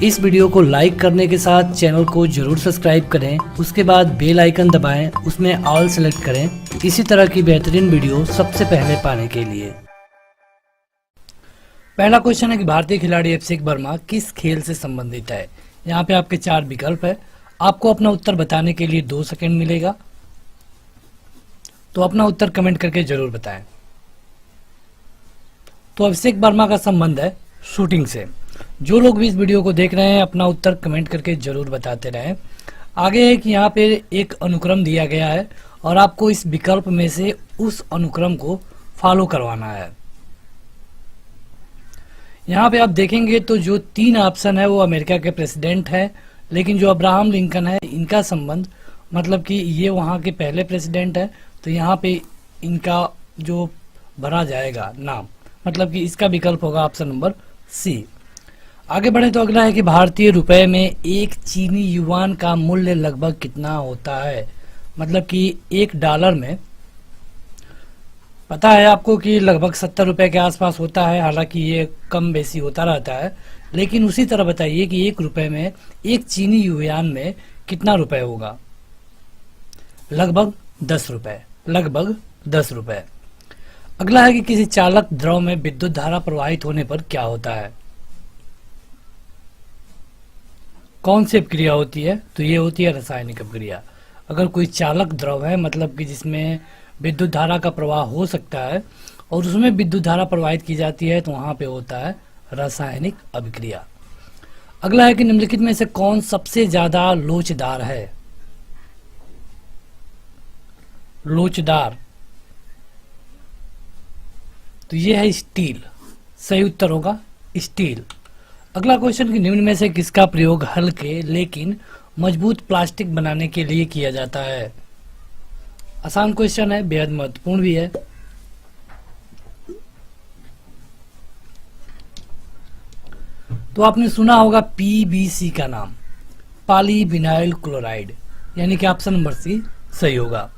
इस वीडियो को लाइक करने के साथ चैनल को जरूर सब्सक्राइब करें, उसके बाद बेल आइकन दबाएं, उसमें ऑल सेलेक्ट करें इसी तरह की बेहतरीन वीडियो सबसे पहले पाने के लिए। पहला क्वेश्चन है कि भारतीय खिलाड़ी अभिषेक वर्मा किस खेल से संबंधित है। यहाँ पे आपके 4 विकल्प है। आपको अपना उत्तर बताने के लिए 2 सेकंड मिलेगा, तो अपना उत्तर कमेंट करके जरूर बताएं। तो अभिषेक वर्मा का संबंध है शूटिंग से। जो लोग भी इस वीडियो को देख रहे हैं अपना उत्तर कमेंट करके जरूर बताते रहें। आगे है कि यहाँ पे एक अनुक्रम दिया गया है और आपको इस विकल्प में से उस अनुक्रम को फॉलो करवाना है। यहाँ पे आप देखेंगे तो जो 3 ऑप्शन है वो अमेरिका के प्रेसिडेंट है, लेकिन जो अब्राहम लिंकन है इनका संबंध मतलब कि ये वहाँ के पहले प्रेसिडेंट है, तो यहाँ पे इनका जो भरा जाएगा नाम मतलब कि इसका विकल्प होगा ऑप्शन नंबर सी। आगे बढ़े तो अगला है कि भारतीय रुपए में एक चीनी युआन का मूल्य लगभग कितना होता है। मतलब कि $1 में पता है आपको कि लगभग 70 रुपए के आसपास होता है, हालांकि ये कम बेसी होता रहता है। लेकिन उसी तरह बताइए कि ₹1 में एक चीनी युआन में कितना रुपए होगा। लगभग 10 रुपए, लगभग 10 रुपए। अगला है कि किसी चालक द्रव में विद्युत धारा प्रवाहित होने पर क्या होता है। कौन सी अपक्रिया होती है, तो ये होती है रासायनिक अपक्रिया। अगर कोई चालक द्रव है मतलब कि जिसमें विद्युत धारा का प्रवाह हो सकता है और उसमें विद्युत धारा प्रवाहित की जाती है तो वहां पे होता है रासायनिक अभिक्रिया। अगला है कि निम्नलिखित में से कौन सबसे ज्यादा लोचदार है। लोचदार, तो ये है स्टील। सही उत्तर होगा स्टील। अगला क्वेश्चन कि निम्न में से किसका प्रयोग हल्के लेकिन मजबूत प्लास्टिक बनाने के लिए किया जाता है। आसान क्वेश्चन है, बेहद महत्वपूर्ण भी है। तो आपने सुना होगा पीवीसी का नाम, पॉलीविनाइल क्लोराइड, यानी कि ऑप्शन नंबर सी सही होगा।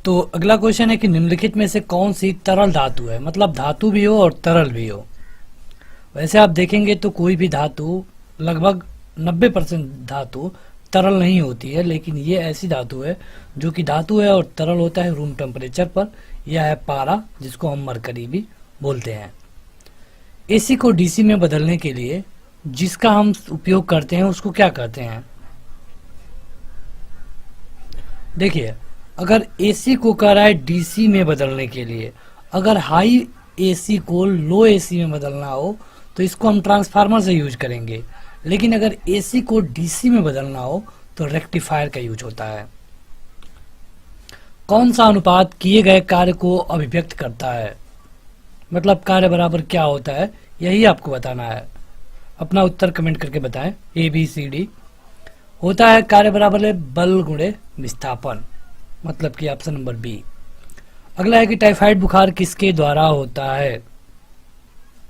तो अगला क्वेश्चन है कि निम्नलिखित में से कौन सी तरल धातु है। मतलब धातु भी हो और तरल भी हो। वैसे आप देखेंगे तो कोई भी धातु लगभग 90% धातु तरल नहीं होती है, लेकिन ये ऐसी धातु है जो कि धातु है और तरल होता है रूम टेम्परेचर पर। यह है पारा, जिसको हम मरकरी भी बोलते हैं। एसी को डीसी में बदलने के लिए जिसका हम उपयोग करते हैं उसको क्या कहते हैं। देखिए, अगर एसी को कह रहा है डीसी में बदलने के लिए, अगर हाई एसी को लो एसी में बदलना हो तो इसको हम ट्रांसफार्मर से यूज करेंगे, लेकिन अगर एसी को डीसी में बदलना हो तो रेक्टिफायर का यूज होता है। कौन सा अनुपात किए गए कार्य को अभिव्यक्त करता है। मतलब कार्य बराबर क्या होता है, यही आपको बताना है। अपना उत्तर कमेंट करके बताएं। ABCD होता है कार्य बराबर है बल गुणे विस्थापन, मतलब कि ऑप्शन नंबर बी। अगला है कि टाइफाइड बुखार किसके द्वारा होता है।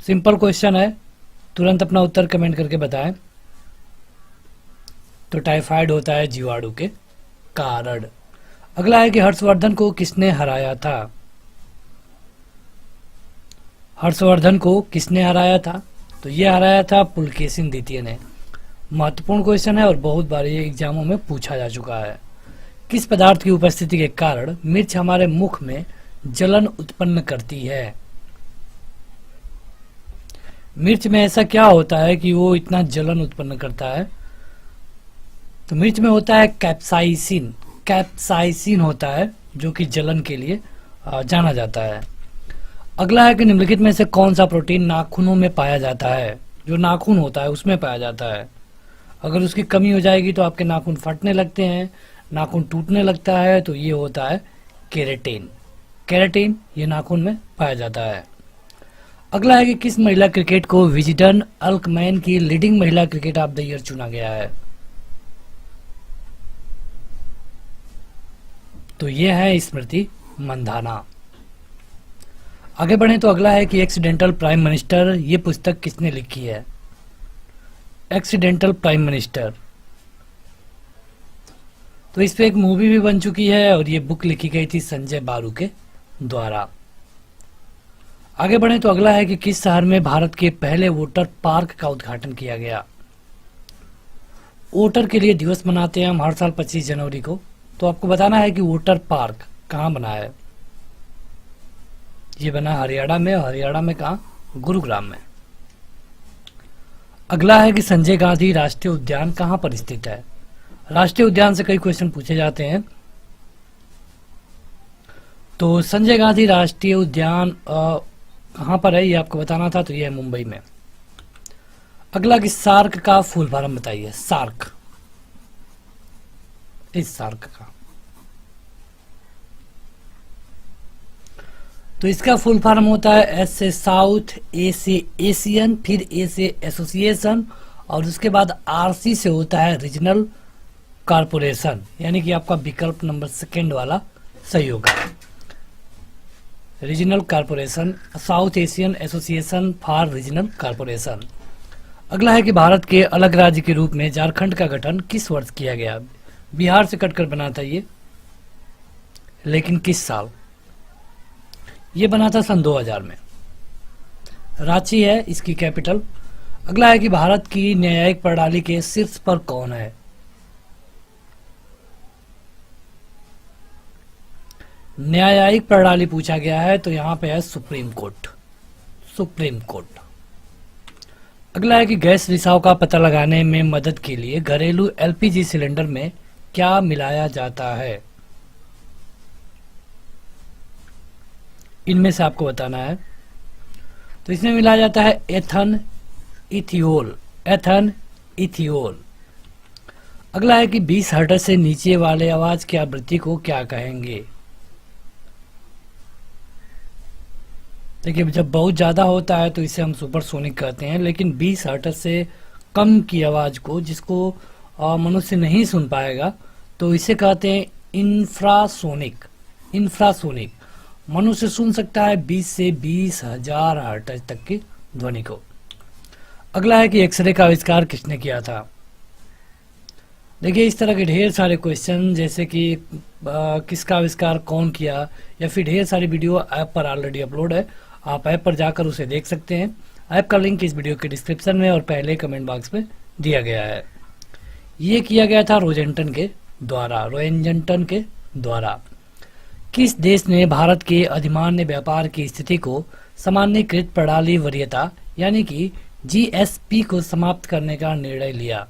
सिंपल क्वेश्चन है, तुरंत अपना उत्तर कमेंट करके बताएं। तो टाइफाइड होता है जीवाणु के कारण। अगला है कि हर्षवर्धन को किसने हराया था। हर्षवर्धन को किसने हराया था, तो ये हराया था पुलकेशिन द्वितीय ने। महत्वपूर्ण क्वेश्चन है और बहुत बार ये एग्जामों में पूछा जा चुका है। किस पदार्थ की उपस्थिति के कारण मिर्च हमारे मुख में जलन उत्पन्न करती है। मिर्च में ऐसा क्या होता है कि वो इतना जलन उत्पन्न करता है, तो मिर्च में होता है कैप्साइसिन। कैप्साइसिन होता है जो कि जलन के लिए जाना जाता है। अगला है कि निम्नलिखित में से कौन सा प्रोटीन नाखूनों में पाया जाता है। जो नाखून होता है उसमें पाया जाता है। अगर उसकी कमी हो जाएगी तो आपके नाखून फटने लगते हैं, नाखून टूटने लगता है, तो ये होता है केराटिन। केराटिन ये नाखून में पाया जाता है। अगला है कि किस महिला क्रिकेट को विजडन अल्कमैन की लीडिंग महिला क्रिकेट ऑफ द ईयर चुना गया है। तो यह है स्मृति मंधाना। आगे बढ़े तो अगला है कि एक्सीडेंटल प्राइम मिनिस्टर ये पुस्तक किसने लिखी है। एक्सीडेंटल प्राइम मिनिस्टर, तो इस पे एक मूवी भी बन चुकी है और ये बुक लिखी गई थी संजय बारू के द्वारा। आगे बढ़े तो अगला है कि किस शहर में भारत के पहले वाटर पार्क का उद्घाटन किया गया। वोटर के लिए दिवस मनाते हैं हम हर साल 25 जनवरी को, तो आपको बताना है कि वाटर पार्क कहाँ बना है। ये बना हरियाणा में, हरियाणा में कहाँ, गुरुग्राम में। अगला है कि संजय गांधी राष्ट्रीय उद्यान कहाँ पर स्थित है। राष्ट्रीय उद्यान से कई क्वेश्चन पूछे जाते हैं, तो संजय गांधी राष्ट्रीय उद्यान कहाँ पर है ये आपको बताना था, तो ये है मुंबई में। अगला कि सार्क का फुल फॉर्म बताइए। सार्क, इस सार्क का, तो इसका फुल फॉर्म होता है एस से साउथ, ए से एशियन, फिर ए से एसोसिएशन, और उसके बाद आरसी से होता है रीजनल कॉरपोरेशन, यानी कि आपका विकल्प नंबर सेकंड वाला सही होगा। Regional corporation, south Asian association for regional corporation. अगला है कि भारत के अलग राज्य के रूप में झारखंड का गठन किस वर्ष किया गया। बिहार से कटकर बना था ये, लेकिन किस साल। ये बना था सन 2000 में। रांची है इसकी कैपिटल। अगला है कि भारत की न्यायिक प्रणाली के शीर्ष पर कौन है। न्यायिक प्रणाली पूछा गया है, तो यहां पे है सुप्रीम कोर्ट, सुप्रीम कोर्ट। अगला है कि गैस रिसाव का पता लगाने में मदद के लिए घरेलू एलपीजी सिलेंडर में क्या मिलाया जाता है। इनमें से आपको बताना है, तो इसमें मिलाया जाता है एथन इथियोल, एथन इथियोल। अगला है कि 20 हर्ट्ज से नीचे वाले आवाज की आवृत्ति को क्या कहेंगे। देखिए, जब बहुत ज्यादा होता है तो इसे हम सुपरसोनिक कहते हैं, लेकिन 20 हर्ट्ज से कम की आवाज को, जिसको मनुष्य नहीं सुन पाएगा, तो इसे कहते हैं इंफ्रासोनिक। इंफ्रासोनिक मनुष्य सुन सकता है 20 से 20,000 हर्ट्ज तक की ध्वनि को। अगला है कि एक्सरे का आविष्कार किसने किया था। देखिए, इस तरह के ढेर सारे क्वेश्चन, जैसे कि किसका आविष्कार कौन किया, या फिर ढेर सारी वीडियो ऐप पर ऑलरेडी अपलोड है, आप ऐप पर जाकर उसे देख सकते हैं। ऐप का लिंक इस वीडियो के डिस्क्रिप्शन में और पहले कमेंट बॉक्स में दिया गया है। ये किया गया था रोजेंटन के द्वारा, रोएंजनटन के द्वारा। किस देश ने भारत के अधिमान्य व्यापार की स्थिति को सामान्यीकृत प्रणाली वरीयता यानी कि जीएसपी को समाप्त करने का निर्णय लिया।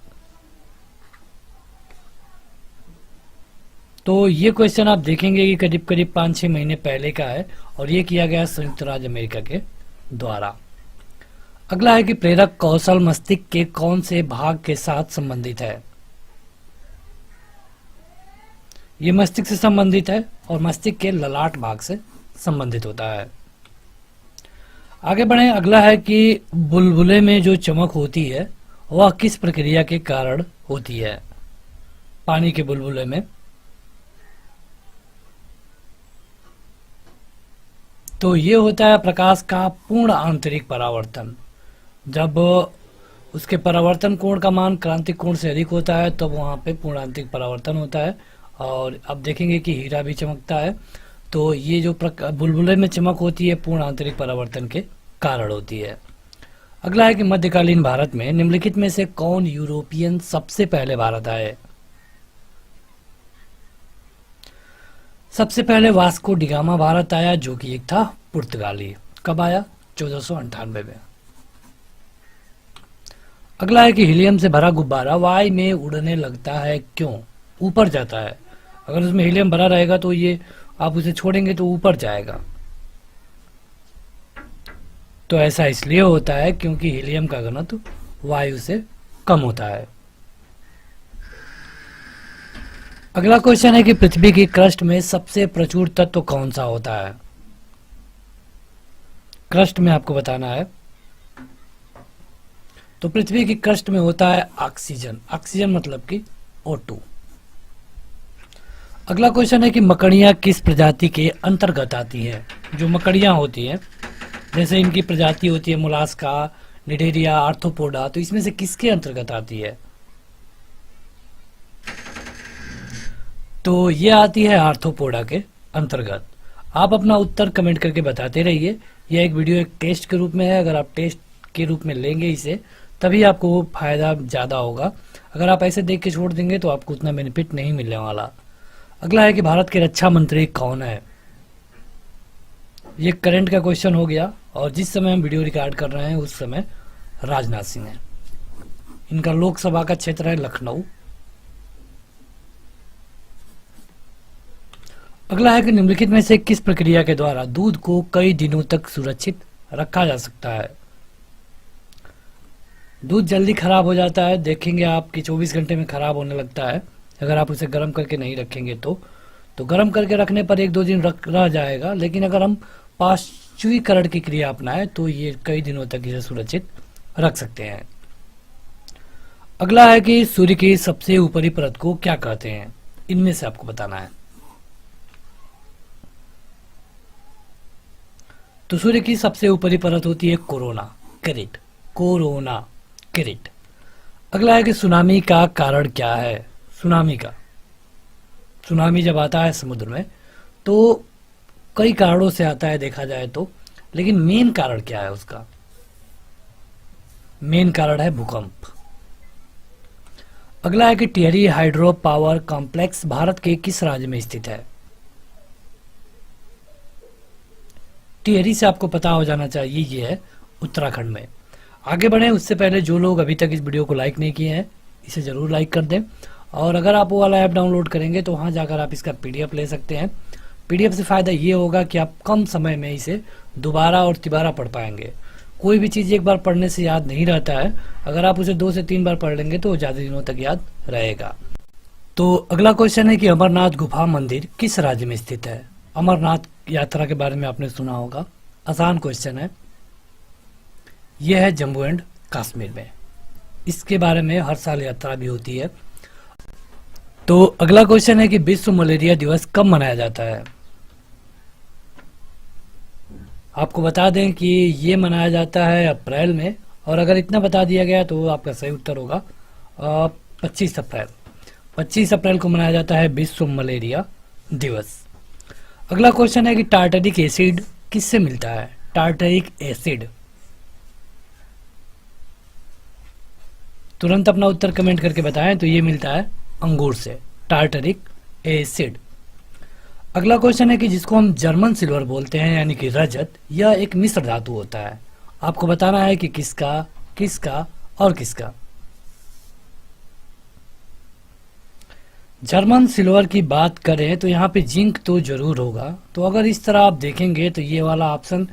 तो ये क्वेश्चन आप देखेंगे कि करीब करीब 5-6 महीने पहले का है, और ये किया गया संयुक्त राज्य अमेरिका के द्वारा। अगला है कि प्रेरक कौशल मस्तिष्क के कौन से भाग के साथ संबंधित है। ये मस्तिष्क से संबंधित है और मस्तिष्क के ललाट भाग से संबंधित होता है। आगे बढ़े। अगला है कि बुलबुले में जो चमक होती है वह किस प्रक्रिया के कारण होती है। पानी के बुलबुले में, तो ये होता है प्रकाश का पूर्ण आंतरिक परावर्तन। जब उसके परावर्तन कोण का मान क्रांतिक कोण से अधिक होता है, तब वहां पे पूर्ण आंतरिक परावर्तन होता है। और अब देखेंगे कि हीरा भी चमकता है, तो ये जो बुलबुले में चमक होती है पूर्ण आंतरिक परावर्तन के कारण होती है। अगला है कि मध्यकालीन भारत में निम्नलिखित में से कौन यूरोपियन सबसे पहले भारत आए। सबसे पहले वास्को डिगामा भारत आया, जो कि एक था पुर्तगाली। कब आया? 1498 में। अगला है कि हीलियम से भरा गुब्बारा वायु में उड़ने लगता है, क्यों? ऊपर जाता है। अगर उसमें हीलियम भरा रहेगा तो ये आप उसे छोड़ेंगे तो ऊपर जाएगा। तो ऐसा इसलिए होता है क्योंकि हीलियम का घनत्व वायु से कम होता है। अगला क्वेश्चन है कि पृथ्वी की क्रस्ट में सबसे प्रचुर तत्व कौन सा होता है। क्रस्ट में आपको बताना है, तो पृथ्वी की क्रस्ट में होता है ऑक्सीजन। ऑक्सीजन मतलब कि O2। अगला क्वेश्चन है कि मकड़ियां किस प्रजाति के अंतर्गत आती हैं। जो मकड़ियां होती हैं, जैसे इनकी प्रजाति होती है मोलास्का, निडेरिया, आर्थ्रोपोडा, तो इसमें से किसके अंतर्गत आती है? तो ये आती है आर्थ्रोपोडा के अंतर्गत। आप अपना उत्तर कमेंट करके बताते रहिए। यह एक वीडियो एक टेस्ट के रूप में है। अगर आप टेस्ट के रूप में लेंगे इसे तभी आपको वो फायदा ज़्यादा होगा। अगर आप ऐसे देख के छोड़ देंगे तो आपको उतना बेनिफिट नहीं मिलने वाला। अगला है कि भारत के रक्षा मंत्री कौन है। ये करंट का क्वेश्चन हो गया और जिस समय हम वीडियो रिकॉर्ड कर रहे हैं उस समय राजनाथ सिंह है। इनका लोकसभा का क्षेत्र है लखनऊ। अगला है कि निम्नलिखित में से किस प्रक्रिया के द्वारा दूध को कई दिनों तक सुरक्षित रखा जा सकता है। दूध जल्दी खराब हो जाता है, देखेंगे आप कि 24 घंटे में खराब होने लगता है अगर आप उसे गर्म करके नहीं रखेंगे तो गर्म करके रखने पर 1-2 दिन रह जाएगा, लेकिन अगर हम पाश्चुरीकरण की क्रिया अपनाएं तो ये कई दिनों तक इसे सुरक्षित रख सकते हैं। अगला है कि सूर्य की सबसे ऊपरी परत को क्या कहते हैं, इनमें से आपको बताना है। तो सूर्य की सबसे ऊपरी परत होती है कोरोना किरीट। अगला है कि सुनामी का कारण क्या है। सुनामी जब आता है समुद्र में तो कई कारणों से आता है देखा जाए तो, लेकिन मेन कारण क्या है उसका। मेन कारण है भूकंप। अगला है कि Tehri hydro power complex Bharat के किस राज्य में स्थित है। टिहरी से आपको पता हो जाना चाहिए, ये है उत्तराखंड में। आगे बढ़े उससे पहले जो लोग अभी तक इस वीडियो को लाइक नहीं किए हैं इसे जरूर लाइक कर दें, और अगर आप वो वाला ऐप डाउनलोड करेंगे तो वहां जाकर आप इसका पीडीएफ ले सकते हैं। पीडीएफ से फायदा ये होगा कि आप कम समय में इसे दोबारा और तिबारा पढ़ पाएंगे। कोई भी चीज़ एक बार पढ़ने से याद नहीं रहता है, अगर आप उसे 2 से 3 बार पढ़ लेंगे तो ज़्यादा दिनों तक याद रहेगा। तो अगला क्वेश्चन है कि अमरनाथ गुफा मंदिर किस राज्य में स्थित है। अमरनाथ यात्रा के बारे में आपने सुना होगा, आसान क्वेश्चन है। यह है जम्मू एंड कश्मीर में, इसके बारे में हर साल यात्रा भी होती है। तो अगला क्वेश्चन है कि विश्व मलेरिया दिवस कब मनाया जाता है। आपको बता दें कि ये मनाया जाता है अप्रैल में, और अगर इतना बता दिया गया तो आपका सही उत्तर होगा 25 अप्रैल। 25 अप्रैल को मनाया जाता है विश्व मलेरिया दिवस। अगला क्वेश्चन है कि टार्टरिक एसिड किससे मिलता है। टार्टरिक एसिड, तुरंत अपना उत्तर कमेंट करके बताएं। तो ये मिलता है अंगूर से, टार्टरिक एसिड। अगला क्वेश्चन है कि जिसको हम जर्मन सिल्वर बोलते हैं यानी कि रजत, यह एक मिश्र धातु होता है। आपको बताना है कि किसका और किसका। जर्मन सिल्वर की बात करें तो यहाँ पे जिंक तो जरूर होगा, तो अगर इस तरह आप देखेंगे तो ये वाला ऑप्शन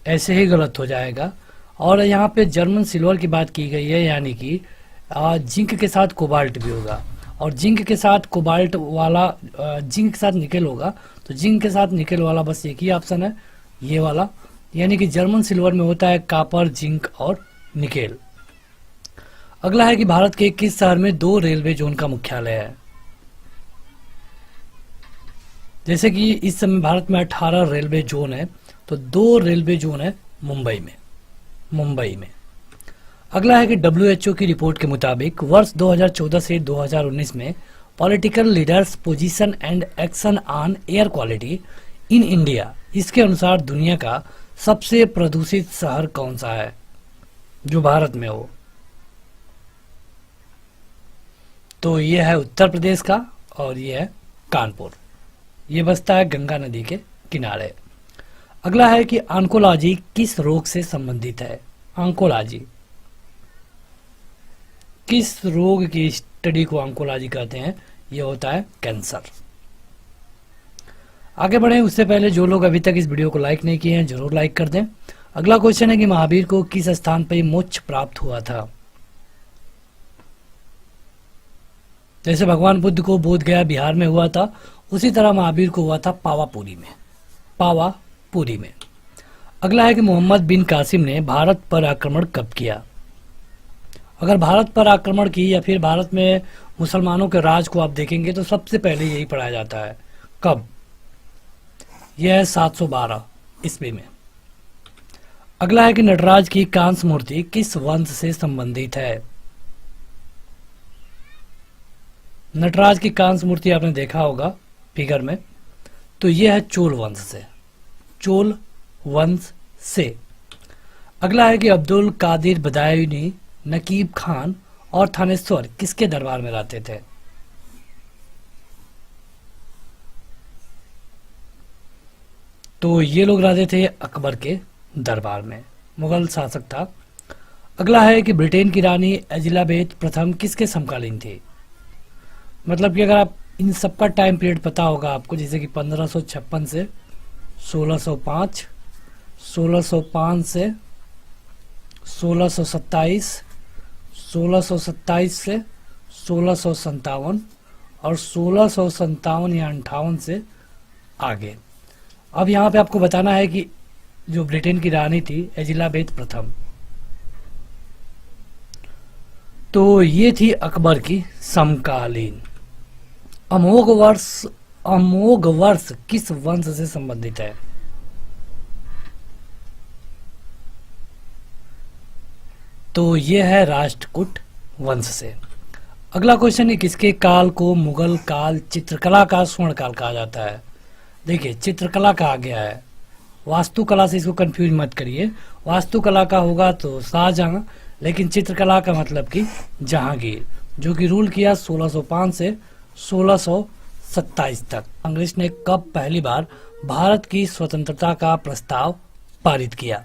ऐसे ही गलत हो जाएगा। और यहाँ पे जर्मन सिल्वर की बात की गई है यानी कि जिंक के साथ कोबाल्ट भी होगा, और जिंक के साथ कोबाल्ट वाला जिंक के साथ निकेल होगा, तो जिंक के साथ निकेल वाला बस एक ही ऑप्शन है, ये वाला। यानी कि जर्मन सिल्वर में होता है कॉपर, जिंक और निकेल। अगला है कि भारत के किस शहर में 2 रेलवे जोन का मुख्यालय है। जैसे कि इस समय भारत में 18 रेलवे जोन है, तो 2 रेलवे जोन है मुंबई में। अगला है कि WHO की रिपोर्ट के मुताबिक वर्ष 2014 से 2019 में political leaders position and action on air quality in India, इसके अनुसार दुनिया का सबसे प्रदूषित शहर कौन सा है जो भारत में हो। तो ये है उत्तर प्रदेश का और ये है कानपुर। ये बसता है गंगा नदी के किनारे। अगला है कि ऑन्कोलॉजी किस रोग से संबंधित है। ऑन्कोलॉजी, किस रोग की स्टडी को ऑन्कोलॉजी कहते हैं। यह होता है कैंसर। आगे बढ़े उससे पहले जो लोग अभी तक इस वीडियो को लाइक नहीं किए हैं जरूर लाइक कर दें। अगला क्वेश्चन है कि महावीर को किस स्थान पर मोक्ष प्राप्त हुआ था। जैसे भगवान बुद्ध को बोध गया बिहार में हुआ था, उसी तरह महावीर को हुआ था पावापुरी में। अगला है कि मोहम्मद बिन कासिम ने भारत पर आक्रमण कब किया। अगर भारत पर आक्रमण की या फिर भारत में मुसलमानों के राज को आप देखेंगे तो सबसे पहले यही पढ़ाया जाता है। कब? यह है 712 ईस्वी में। अगला है कि नटराज की कांस्य मूर्ति किस वंश से संबंधित है। नटराज की कांस्य मूर्ति आपने देखा होगा फिगर में, तो यह है चोल वंश से। चोल वंश से। अगला है कि अब्दुल कादिर बदायूनी, नकीब खान और थानेश्वर किसके दरबार में रहते थे? तो ये लोग रहते थे अकबर के दरबार में, मुगल शासक था। अगला है कि ब्रिटेन की रानी एलिजाबेथ प्रथम किसके समकालीन थी? मतलब कि अगर आप इन सबका टाइम पीरियड पता होगा आपको, जैसे कि 1556 से 1605, 1605 से 1627, 1627 से 1657 और 1657 या 58 से आगे। अब यहाँ पे आपको बताना है कि जो ब्रिटेन की रानी थी एलिजाबेथ प्रथम, तो ये थी अकबर की समकालीन। अमोघ वर्ष किस वंश से संबंधित है? तो ये है राष्ट्रकूट वंश से। अगला क्वेश्चन है, किसके काल को मुगल काल चित्रकला का स्वर्ण काल कहा जाता है? देखिए, चित्रकला का आ गया है, वास्तुकला से इसको कंफ्यूज मत करिए। वास्तुकला का होगा तो शाहजहां, लेकिन चित्रकला का मतलब कि जहांगीर, जो कि रूल किया 1605 से 1627 तक। कांग्रेस ने कब पहली बार भारत की स्वतंत्रता का प्रस्ताव पारित किया?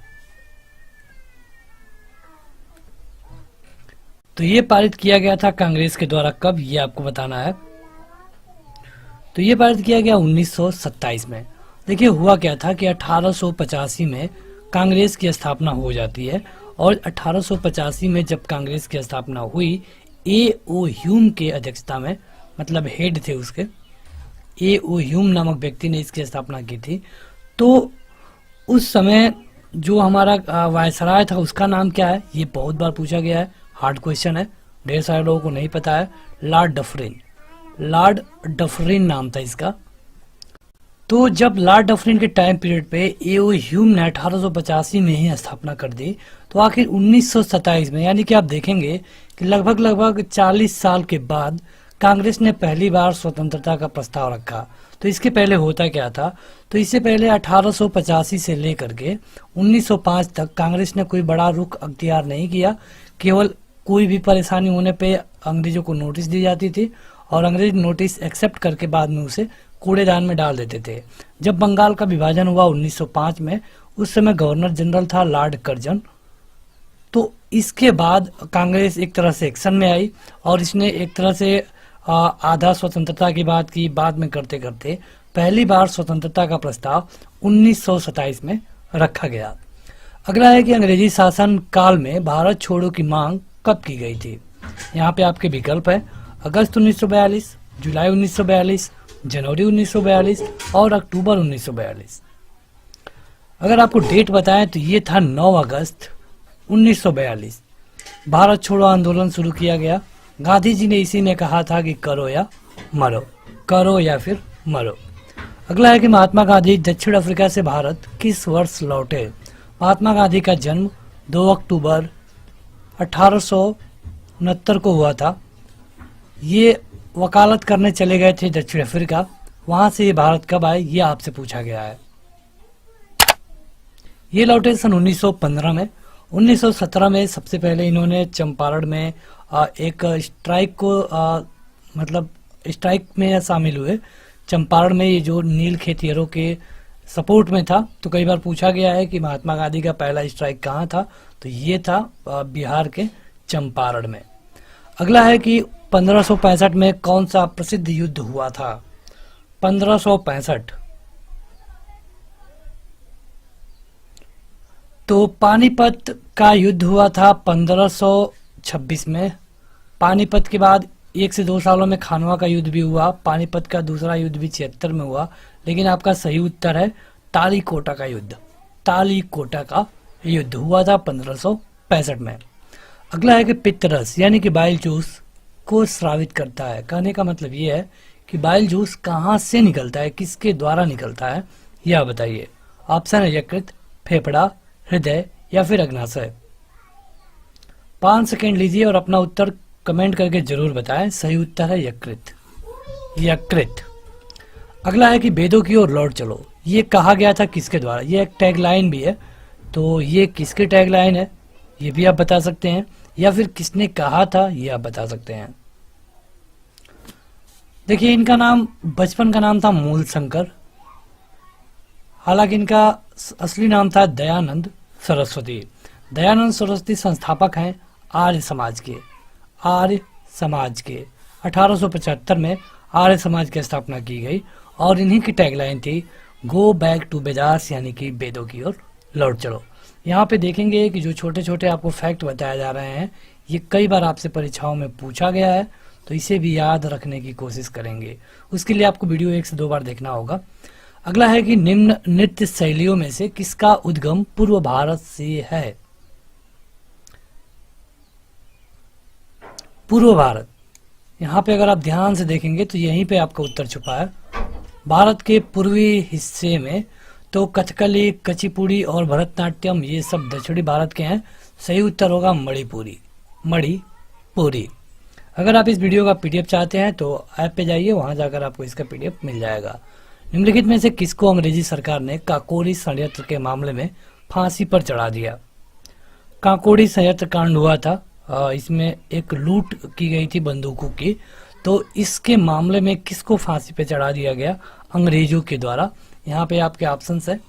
तो ये पारित किया गया था कांग्रेस के द्वारा, कब, ये आपको बताना है। तो ये पारित किया गया 1927 में। देखिए, हुआ क्या था कि 1885 में कांग्रेस की स्थापना हो जाती है, और 1885 में जब कांग्रेस की स्थापना हुई, ए.ओ. ह्यूम के अध्यक्षता में, मतलब हेड थे उसके, ए.ओ. ह्यूम नामक व्यक्ति ने इसकी स्थापना की थी। तो उस समय जो हमारा वायसराय था उसका नाम क्या है? ये बहुत बार पूछा गया है, हार्ड क्वेश्चन है, ढेर सारे लोगों को नहीं पता है। लॉर्ड डफरिन, लॉर्ड डफरिन नाम था इसका। तो जब लॉर्ड डफरिन के टाइम पीरियड पे ए.ओ. ह्यूम ने 1885 में ही स्थापना कर दी, तो आखिर 1927 में, यानी कि आप देखेंगे कि लगभग 40 साल के बाद कांग्रेस ने पहली बार स्वतंत्रता का प्रस्ताव रखा। तो इसके पहले होता क्या था? तो इससे पहले 1885 से लेकर के 1905 तक कांग्रेस ने कोई बड़ा रुख अख्तियार नहीं किया। केवल कोई भी परेशानी होने पे अंग्रेजों को नोटिस दी जाती थी, और अंग्रेज नोटिस एक्सेप्ट करके बाद में उसे कूड़ेदान में डाल देते थे। जब बंगाल का विभाजन हुआ 1905 में, उस समय गवर्नर जनरल था लॉर्ड कर्जन। तो इसके बाद कांग्रेस एक तरह से एक्शन में आई, और इसने एक तरह से आधा स्वतंत्रता की बात की। बाद में करते करते पहली बार स्वतंत्रता का प्रस्ताव 1927 में रखा गया। अगला है कि अंग्रेजी शासन काल में भारत छोड़ो की मांग कब की गई थी? यहाँ पे आपके विकल्प है, अगस्त 1942, जुलाई 1942, जनवरी 1942 और अक्टूबर 1942। अगर आपको डेट बताएं तो ये था 9 अगस्त 1942। भारत छोड़ो आंदोलन शुरू किया गया। गांधी जी ने इसी ने कहा था कि करो या मरो, करो या फिर मरो। अगला है कि महात्मा गांधी दक्षिण अफ्रीका से भारत किस वर्ष लौटे? महात्मा गांधी का जन्म 2 अक्टूबर 1869 को हुआ था। ये वकालत करने चले गए थे दक्षिण अफ्रीका, वहां से ये भारत कब आए, ये आपसे पूछा गया है। ये लौटे सन 1915 में। 1917 में सबसे पहले इन्होंने चंपारण में एक स्ट्राइक को मतलब स्ट्राइक में शामिल हुए। चंपारण में ये जो नील खेतिहरों के सपोर्ट में था। तो कई बार पूछा गया है कि महात्मा गांधी का पहला स्ट्राइक कहाँ था, तो ये था बिहार के चंपारण में। अगला है कि 1565 में कौन सा प्रसिद्ध युद्ध हुआ था? 1565 तो पानीपत का युद्ध हुआ था 1526 में। पानीपत के बाद 1 से 2 सालों में खानवा का युद्ध भी हुआ। पानीपत का दूसरा युद्ध भी 76 में हुआ। लेकिन आपका सही उत्तर है तालीकोटा का युद्ध। तालीकोटा का युद्ध हुआ था 1565 में। अगला है कि पित्तरस यानी कि बाइल जूस को स्रावित करता है। कहने का मतलब ये है कि बाइल जूस कहाँ से निकलता है, किसके द्वारा निकलता है, यह बताइए। ऑप्शन है यकृत, फेफड़ा, हृदय या फिर अग्नाशय। 5 सेकेंड लीजिए और अपना उत्तर कमेंट करके जरूर बताएं। सही उत्तर है यकृत, यकृत। अगला है कि वेदों की ओर लौट चलो, ये कहा गया था किसके द्वारा? ये एक टैगलाइन भी है, तो ये किसकी टैगलाइन है ये भी आप बता सकते हैं, या फिर किसने कहा था ये आप बता सकते हैं। देखिए इनका नाम, बचपन का नाम था मूल शंकर, हालांकि इनका असली नाम था दयानंद सरस्वती। दयानंद सरस्वती संस्थापक हैं आर्य समाज के। आर्य समाज के 1875 में आर्य समाज की स्थापना की गई और इन्हीं की टैगलाइन थी गो बैक टू वेदास, यानी कि वेदों की ओर लौट चलो। यहाँ पे देखेंगे कि जो छोटे छोटे आपको फैक्ट बताए जा रहे हैं ये कई बार आपसे परीक्षाओं में पूछा गया है, तो इसे भी याद रखने की कोशिश करेंगे। उसके लिए आपको वीडियो 1 से 2 बार देखना होगा। अगला है कि निम्न नृत्य शैलियों में से किसका उद्गम पूर्व भारत से है। पूर्व भारत, यहाँ पे अगर आप ध्यान से देखेंगे तो यहीं पे आपका उत्तर छुपा है। भारत के पूर्वी हिस्से में तो कथकली, कुचिपुड़ी और भरतनाट्यम ये सब दक्षिणी भारत के हैं। सही उत्तर होगा मणिपुरी, मणिपुरी। अगर आप इस वीडियो का पीडीएफ चाहते हैं तो ऐप पे जाइए, वहां जाकर आपको इसका पीडीएफ मिल जाएगा। निम्नलिखित में से किसको अंग्रेजी सरकार ने काकोरी षड्यंत्र के मामले में फांसी पर चढ़ा दिया। काकोरी षड्यंत्र कांड हुआ था, इसमें एक लूट की गई थी बंदूकों की, तो इसके मामले में किसको फांसी पे चढ़ा दिया गया अंग्रेजों के द्वारा। यहाँ पे आपके ऑप्शंस है,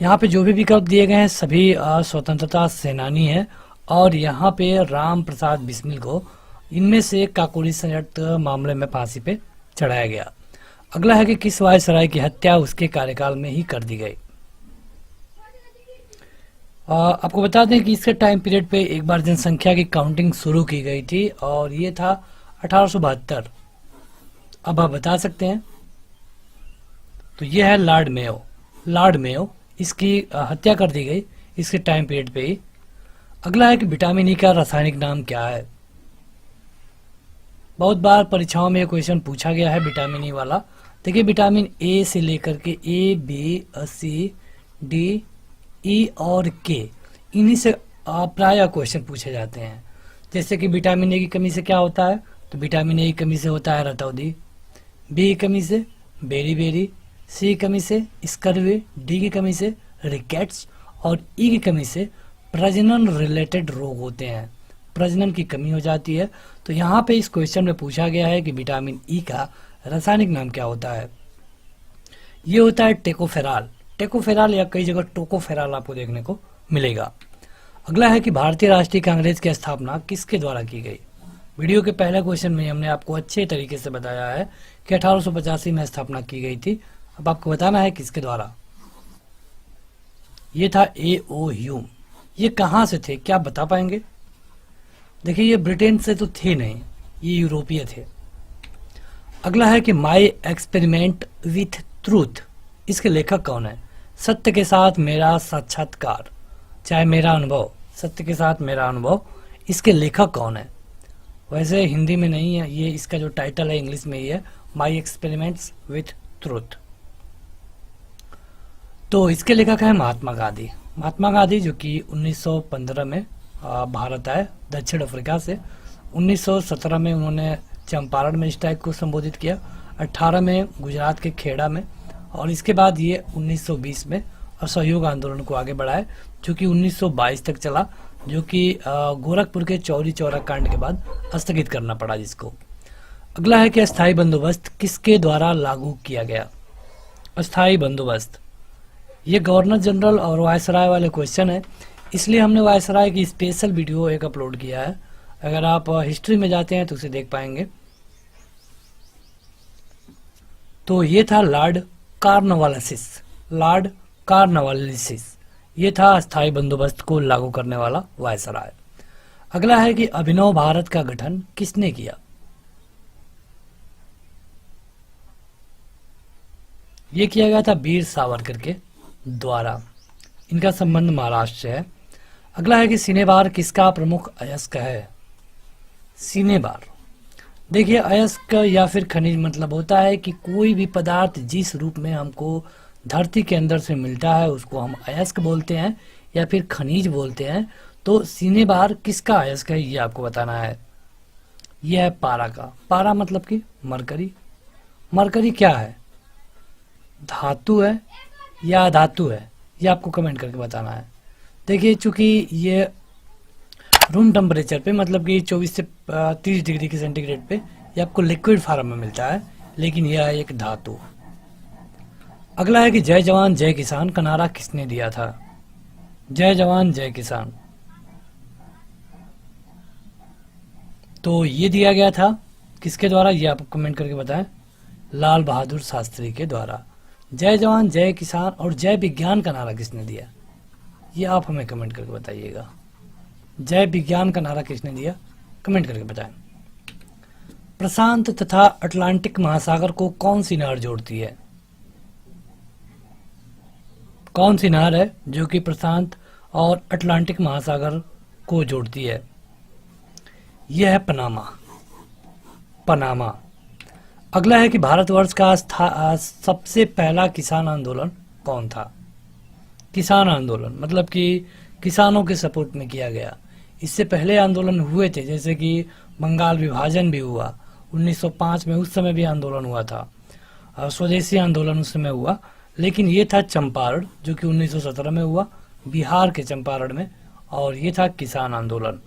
यहाँ पे जो भी विकल्प दिए गए हैं सभी स्वतंत्रता सेनानी हैं, और यहाँ पे राम प्रसाद बिस्मिल को इनमें से काकोरी षड्यंत्र मामले में फांसी पे चढ़ाया गया। अगला है कि किस वायसराय की हत्या उसके कार्यकाल में ही कर दी गई। आपको बता दें कि इसके टाइम पीरियड पे एक बार जनसंख्या की काउंटिंग शुरू की गई थी और ये था 1872। अब आप बता सकते हैं, तो ये है लॉर्ड मेयो। लॉर्ड मेयो, इसकी हत्या कर दी गई इसके टाइम पीरियड पे ही। अगला है कि विटामिन ई का रासायनिक नाम क्या है। बहुत बार परीक्षाओं में क्वेश्चन पूछा गया है विटामिन ई वाला। देखिए विटामिन ए से लेकर के ए, बी, सी, डी, ई और के, इन्हीं से प्राय क्वेश्चन पूछे जाते हैं। जैसे कि विटामिन ए की कमी से क्या होता है, तो विटामिन ए की कमी से होता है रतौंधी, बी की कमी से बेरी, सी की कमी से स्कर्वी, डी की कमी से रिकेट्स और ई की कमी से प्रजनन रिलेटेड रोग होते हैं। प्रजनन की कमी हो जाती है। तो यहाँ पे इस क्वेश्चन में पूछा गया है कि विटामिन ई का रासायनिक नाम क्या होता है। ये होता है टेकोफेराल। टेकोफेराल या कई जगह टोकोफेराल आपको देखने को मिलेगा। अगला है कि भारतीय राष्ट्रीय कांग्रेस की स्थापना किसके द्वारा की गई। वीडियो के पहले क्वेश्चन में हमने आपको अच्छे तरीके से बताया है कि 1885 में स्थापना की गई थी। अब आपको बताना है किसके द्वारा। ये था A.O. ह्यूम। ये कहाँ से थे, क्या आप बता पाएंगे। देखिए ये ब्रिटेन से तो थे नहीं, ये यूरोपीय थे। अगला है कि माई एक्सपेरिमेंट विथ ट्रूथ, इसके लेखक कौन है। सत्य के साथ मेरा साक्षात्कार, चाहे मेरा अनुभव, सत्य के साथ मेरा अनुभव, इसके लेखक कौन है। वैसे हिंदी में नहीं है ये, इसका जो टाइटल है इंग्लिश में ही है, माई एक्सपेरिमेंट्स विथ ट्रूथ। तो इसके लेखक है महात्मा गांधी। महात्मा गांधी जो कि 1915 में भारत आए दक्षिण अफ्रीका से। 1917 में उन्होंने चंपारण में स्ट्राइक को संबोधित किया, 18 में गुजरात के खेड़ा में, और इसके बाद ये 1920 में असहयोग आंदोलन को आगे बढ़ाए जो कि 1922 तक चला, जो कि गोरखपुर के चौरी चौरा कांड के बाद स्थगित करना पड़ा जिसको। अगला है कि अस्थायी बंदोबस्त किसके द्वारा लागू किया गया। अस्थायी बंदोबस्त, ये गवर्नर जनरल और वायसराय वाले क्वेश्चन है, इसलिए हमने वायसराय की स्पेशल वीडियो एक अपलोड किया है। अगर आप हिस्ट्री में जाते हैं तो उसे देख पाएंगे। तो ये था लॉर्ड कॉर्नवालिस। लॉर्ड कॉर्नवालिस ये था अस्थायी बंदोबस्त को लागू करने वाला वायसराय। अगला है कि अभिनव भारत का गठन किसने किया। ये किया गया था वीर सावरकर के द्वारा। इनका संबंध महाराष्ट्र से है। अगला है कि सिनेबार किसका प्रमुख अयस्क है। सिनेबार, देखिए अयस्क या फिर खनिज मतलब होता है कि कोई भी पदार्थ जिस रूप में हमको धरती के अंदर से मिलता है उसको हम अयस्क बोलते हैं या फिर खनिज बोलते हैं। तो सिनेबार किसका अयस्क है ये आपको बताना है। यह है पारा का। पारा मतलब कि मरकरी। मरकरी क्या है, धातु है या अधातु है, ये आपको कमेंट करके बताना है। देखिए चूंकि ये रूम टेम्परेचर पे मतलब कि 24 से 30 डिग्री की सेंटीग्रेड पे ये आपको लिक्विड फॉर्म में मिलता है, लेकिन यह है एक धातु। अगला है कि जय जवान जय किसान का नारा किसने दिया था? जय जवान जय किसान, तो ये दिया गया था किसके द्वारा, ये आप कमेंट करके बताएं। लाल बहादुर शास्त्री के द्वारा। जय जवान जय किसान और जय विज्ञान का नारा किसने दिया, ये आप हमें कमेंट करके बताइएगा। जय विज्ञान का नारा किसने दिया, कमेंट करके बताएं। प्रशांत तथा अटलांटिक महासागर को कौन सी नहर जोड़ती है? कौन सी नहर है जो कि प्रशांत और अटलांटिक महासागर को जोड़ती है? यह है पनामा। पनामा। अगला है कि भारतवर्ष का सबसे पहला किसान आंदोलन कौन था? किसान आंदोलन मतलब कि किसानों के सपोर्ट में किया गया। इससे पहले आंदोलन हुए थे, जैसे कि बंगाल विभाजन भी हुआ 1905 में, उस समय भी आंदोलन हुआ था, स्वदेशी आंदोलन उस समय हुआ। लेकिन ये था चंपारण जो कि 1917 में हुआ बिहार के चंपारण में, और ये था किसान आंदोलन।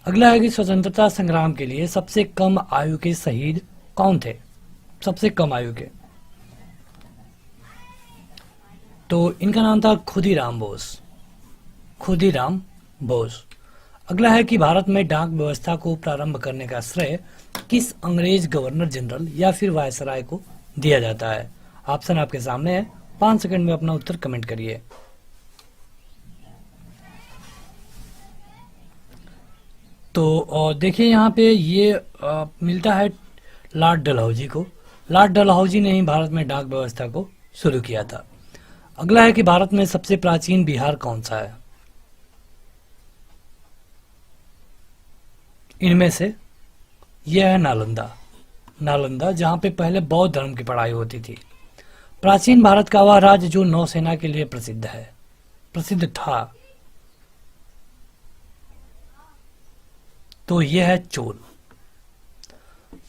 अगला है कि स्वतंत्रता संग्राम के लिए सबसे कम आयु के शहीद कौन थे? सबसे कम आयु के, तो इनका नाम था खुदीराम बोस। खुदीराम बोस। अगला है कि भारत में डाक व्यवस्था को प्रारंभ करने का श्रेय किस अंग्रेज गवर्नर जनरल या फिर वायसराय को दिया जाता है? ऑप्शन आपके सामने है, 5 सेकंड में अपना उत्तर कमेंट करिए। तो देखिए यहाँ पे ये मिलता है लॉर्ड डलहौजी को। लॉर्ड डलहौजी ने ही भारत में डाक व्यवस्था को शुरू किया था। अगला है कि भारत में सबसे प्राचीन विहार कौन सा है? इनमें से यह है नालंदा। नालंदा, जहां पे पहले बौद्ध धर्म की पढ़ाई होती थी। प्राचीन भारत का वह राज्य जो नौसेना के लिए प्रसिद्ध है, प्रसिद्ध था, तो यह है चोल।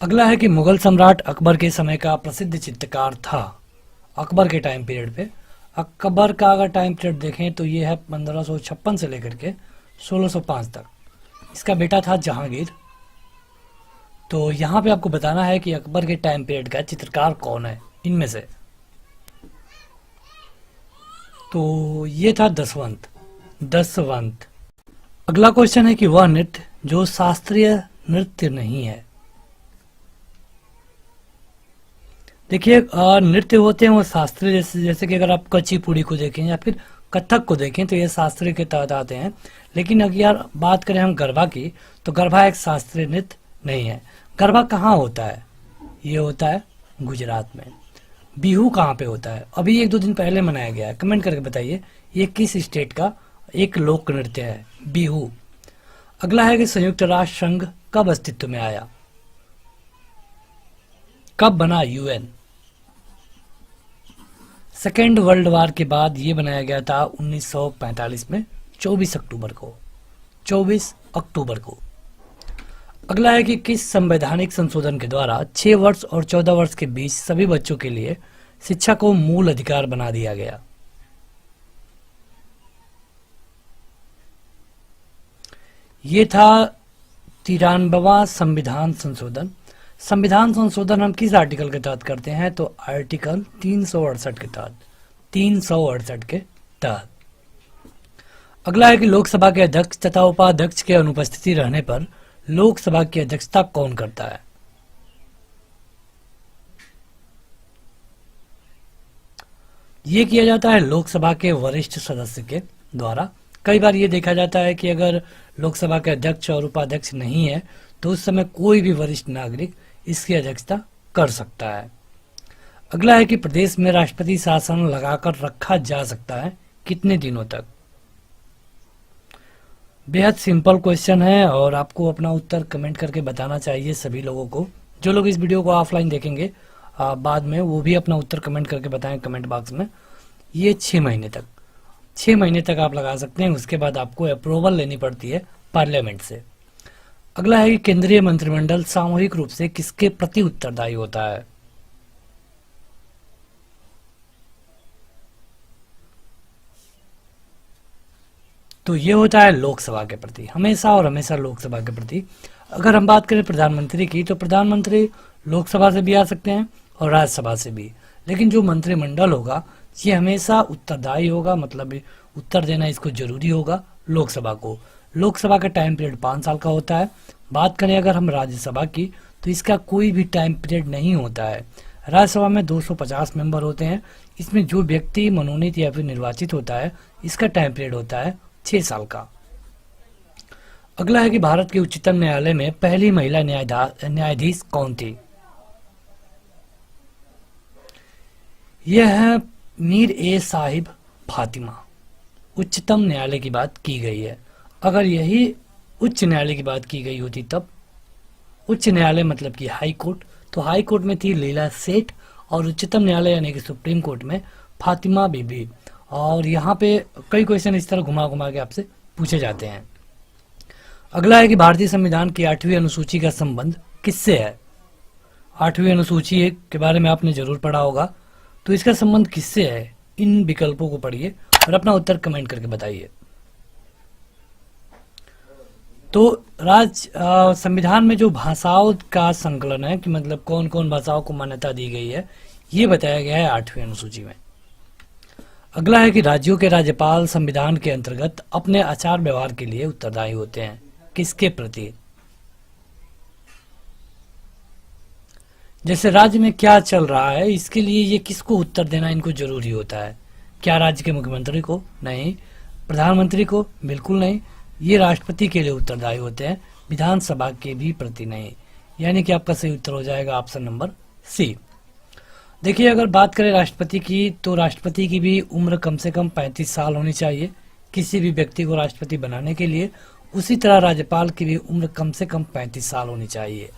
अगला है कि मुगल सम्राट अकबर के समय का प्रसिद्ध चित्रकार था, अकबर के टाइम पीरियड पे। अकबर का अगर टाइम पीरियड देखें तो यह है 1556 से लेकर के 1605 तक। इसका बेटा था जहांगीर। तो यहाँ पे आपको बताना है कि अकबर के टाइम पीरियड का चित्रकार कौन है इनमें से। तो ये था दसवंत। दसवंत। अगला क्वेश्चन है कि वह नृत्य जो शास्त्रीय नृत्य नहीं है। देखिए नृत्य होते हैं वो शास्त्रीय, जैसे कि अगर आप कुचिपुड़ी को देखें या फिर कथक को देखें तो ये शास्त्रीय के तहत आते हैं। लेकिन अगर यार बात करें हम गरबा की, तो गरबा एक शास्त्रीय नृत्य नहीं है। गरबा कहाँ होता है? ये होता है गुजरात में। बिहू कहाँ पे होता है? अभी 1-2 दिन पहले मनाया गया है। कमेंट करके बताइए ये किस स्टेट का एक लोक नृत्य है, बिहू। अगला है कि संयुक्त राष्ट्र संघ कब अस्तित्व में आया? कब बना यूएन? सेकेंड वर्ल्ड वार के बाद ये बनाया गया था 1945 में, 24 अक्टूबर को। 24 अक्टूबर को। अगला है कि किस संवैधानिक संशोधन के द्वारा 6 वर्ष और 14 वर्ष के बीच सभी बच्चों के लिए शिक्षा को मूल अधिकार बना दिया गया? ये था 93वां संविधान संशोधन। संविधान संशोधन हम किस आर्टिकल के तहत करते हैं? तो आर्टिकल 368 के तहत। 368 के तहत। अगला है कि लोकसभा के अध्यक्ष तथा उपाध्यक्ष के अनुपस्थिति रहने पर लोकसभा की अध्यक्षता कौन करता है? ये किया जाता है लोकसभा के वरिष्ठ सदस्य के द्वारा। कई बार ये देखा जाता है कि अगर लोकसभा के अध्यक्ष और उपाध्यक्ष नहीं है तो उस समय कोई भी वरिष्ठ नागरिक इसकी अध्यक्षता कर सकता है। अगला है कि प्रदेश में राष्ट्रपति शासन लगाकर रखा जा सकता है कितने दिनों तक? बेहद सिंपल क्वेश्चन है और आपको अपना उत्तर कमेंट करके बताना चाहिए सभी लोगों को। जो लोग इस वीडियो को ऑफलाइन देखेंगे बाद में, वो भी अपना उत्तर कमेंट करके बताएं कमेंट बॉक्स में। ये 6 महीने तक, 6 महीने तक आप लगा सकते हैं। उसके बाद आपको अप्रूवल लेनी पड़ती है पार्लियामेंट से। अगला है कि केंद्रीय मंत्रिमंडल सामूहिक रूप से किसके प्रति उत्तरदायी होता है? तो ये होता है लोकसभा के प्रति, हमेशा और हमेशा लोकसभा के प्रति। अगर हम बात करें प्रधानमंत्री की, तो प्रधानमंत्री लोकसभा से भी आ सकते हैं और राज्यसभा से भी, लेकिन जो मंत्रिमंडल होगा ये हमेशा उत्तरदायी होगा, मतलब उत्तर देना इसको जरूरी होगा लोकसभा को। लोकसभा का टाइम पीरियड 5 साल का होता है। बात करें अगर हम राज्यसभा की, तो इसका कोई भी टाइम पीरियड नहीं होता है। राज्यसभा में 250 मेंबर होते हैं। इसमें जो व्यक्ति मनोनीत या फिर निर्वाचित होता है, इसका टाइम पीरियड होता है 6 साल का। अगला है कि भारत के उच्चतम न्यायालय में पहली महिला न्यायाधीश कौन थी? यह है मीर ए साहिब फातिमा। उच्चतम न्यायालय की बात की गई है। अगर यही उच्च न्यायालय की बात की गई होती तब, उच्च न्यायालय मतलब कि हाई कोर्ट, तो हाई कोर्ट में थी लीला सेठ और उच्चतम न्यायालय यानी कि सुप्रीम कोर्ट में फातिमा बीबी। और यहाँ पे कई क्वेश्चन इस तरह घुमा घुमा के आपसे पूछे जाते हैं। अगला है कि भारतीय संविधान की 8वीं अनुसूची का संबंध किससे है? 8वीं अनुसूची के बारे में आपने जरूर पढ़ा होगा, तो इसका संबंध किससे है? इन विकल्पों को पढ़िए और अपना उत्तर कमेंट करके बताइए। तो संविधान में जो भाषाओं का संकलन है, कि मतलब कौन कौन भाषाओं को मान्यता दी गई है, ये बताया गया है 8वीं अनुसूची में। अगला है कि राज्यों के राज्यपाल संविधान के अंतर्गत अपने आचार व्यवहार के लिए उत्तरदायी होते हैं। किसके प्रति? जैसे राज्य में क्या चल रहा है, इसके लिए ये किसको उत्तर देना इनको जरूरी होता है? क्या राज्य के मुख्यमंत्री को? नहीं। प्रधानमंत्री को? बिल्कुल नहीं। ये राष्ट्रपति के लिए उत्तरदायी होते हैं, विधानसभा के भी प्रति नहीं। यानी कि आपका सही उत्तर हो जाएगा ऑप्शन नंबर सी। देखिए, अगर बात करें राष्ट्रपति की, तो राष्ट्रपति की भी उम्र कम से कम 35 साल होनी चाहिए किसी भी व्यक्ति को राष्ट्रपति बनाने के लिए। उसी तरह राज्यपाल की भी उम्र कम से कम 35 साल होनी चाहिए।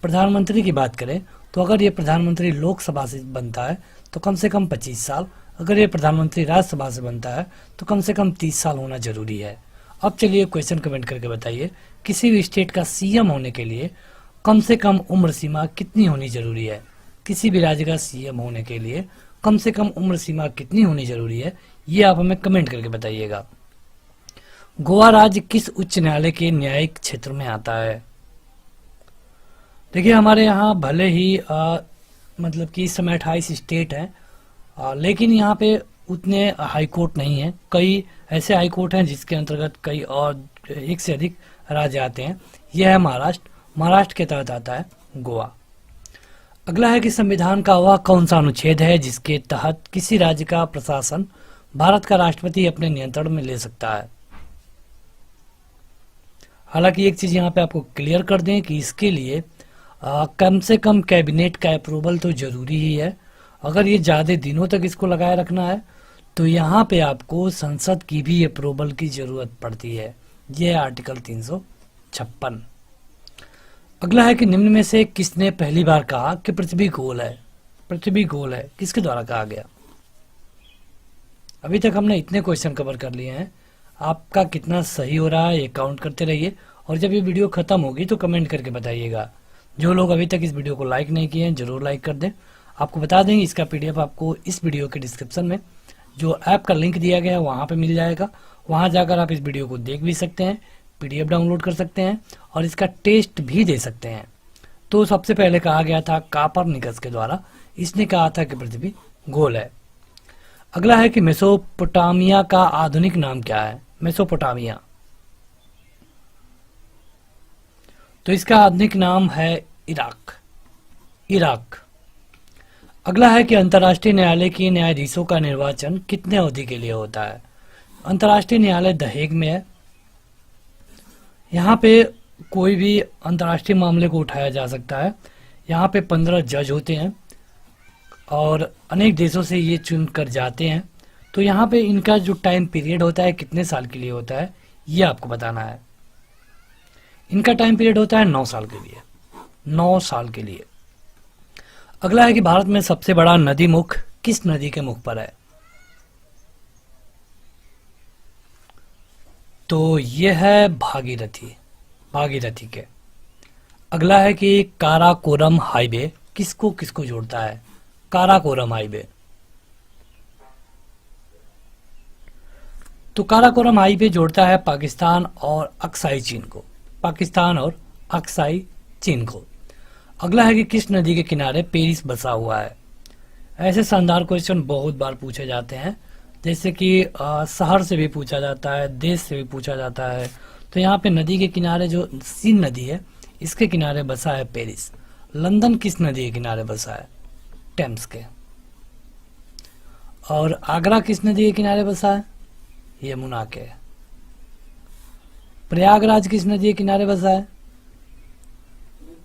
प्रधानमंत्री की बात करें, तो अगर ये प्रधानमंत्री लोकसभा से बनता है तो कम से कम 25 साल, अगर ये प्रधानमंत्री राज्यसभा से बनता है तो कम से कम 30 साल होना जरूरी है। अब चलिए क्वेश्चन कमेंट करके बताइए, किसी भी स्टेट का सीएम होने के लिए कम से कम उम्र सीमा कितनी होनी जरूरी है? किसी भी राज्य का सीएम होने के लिए कम से कम उम्र सीमा कितनी होनी जरूरी है, ये आप हमें कमेंट करके बताइएगा। गोवा राज्य किस उच्च न्यायालय के न्यायिक क्षेत्र में आता है? देखिए, हमारे यहाँ भले ही मतलब कि इस समय 28 स्टेट हैं, लेकिन यहाँ पे उतने हाई कोर्ट नहीं है। कई ऐसे हाई कोर्ट हैं जिसके अंतर्गत कई और एक से अधिक राज्य आते हैं। यह है महाराष्ट्र। महाराष्ट्र के तहत आता है गोवा। अगला है कि संविधान का वह कौन सा अनुच्छेद है जिसके तहत किसी राज्य का प्रशासन भारत का राष्ट्रपति अपने नियंत्रण में ले सकता है? हालांकि एक चीज यहाँ पे आपको क्लियर कर दें कि इसके लिए कम से कम कैबिनेट का अप्रूवल तो जरूरी ही है। अगर ये ज़्यादा दिनों तक इसको लगाए रखना है तो यहाँ पे आपको संसद की भी अप्रूवल की जरूरत पड़ती है। ये है आर्टिकल 356। अगला है कि निम्न में से किसने पहली बार कहा कि पृथ्वी गोल है? पृथ्वी गोल है किसके द्वारा कहा गया? अभी तक हमने इतने क्वेश्चन कवर कर लिए हैं। आपका कितना सही हो रहा है ये काउंट करते रहिए, और जब ये वीडियो खत्म होगी तो कमेंट करके बताइएगा। जो लोग अभी तक इस वीडियो को लाइक नहीं किए हैं जरूर लाइक कर दें। आपको बता दें, इसका पीडीएफ आपको इस वीडियो के डिस्क्रिप्शन में जो ऐप का लिंक दिया गया है वहाँ पे मिल जाएगा। वहाँ जाकर आप इस वीडियो को देख भी सकते हैं, पीडीएफ डाउनलोड कर सकते हैं और इसका टेस्ट भी दे सकते हैं। तो सबसे पहले कहा गया था कोपरनिकस के द्वारा, इसने कहा था कि पृथ्वी गोल है। अगला है कि मेसोपोटामिया का आधुनिक नाम क्या है? मेसोपोटामिया, तो इसका आधुनिक नाम है इराक। इराक। अगला है कि अंतर्राष्ट्रीय न्यायालय के न्यायाधीशों का निर्वाचन कितने अवधि के लिए होता है? अंतर्राष्ट्रीय न्यायालय द हेग में है। यहाँ पे कोई भी अंतर्राष्ट्रीय मामले को उठाया जा सकता है। यहाँ पे 15 जज होते हैं और अनेक देशों से ये चुन कर जाते हैं। तो यहाँ पे इनका जो टाइम पीरियड होता है कितने साल के लिए होता है ये आपको बताना है। इनका टाइम पीरियड होता है 9 साल के लिए। 9 साल के लिए। अगला है कि भारत में सबसे बड़ा नदी मुख किस नदी के मुख पर है? तो यह है भागीरथी। भागीरथी के। अगला है कि काराकोरम हाईवे किसको किसको जोड़ता है? काराकोरम हाईवे। तो काराकोरम हाईवे जोड़ता है पाकिस्तान और अक्साई चीन को, पाकिस्तान और अक्साई चीन को। अगला है कि किस नदी के किनारे पेरिस बसा हुआ है। ऐसे शानदार क्वेश्चन बहुत बार पूछे जाते हैं, जैसे कि शहर से भी पूछा जाता है, देश से भी पूछा जाता है। तो यहाँ पे नदी के किनारे जो सीन नदी है इसके किनारे बसा है पेरिस। लंदन किस नदी के किनारे बसा है? टेम्स के। और आगरा किस नदी के किनारे बसा है? यमुना के। प्रयागराज किस नदी के किनारे बसा है?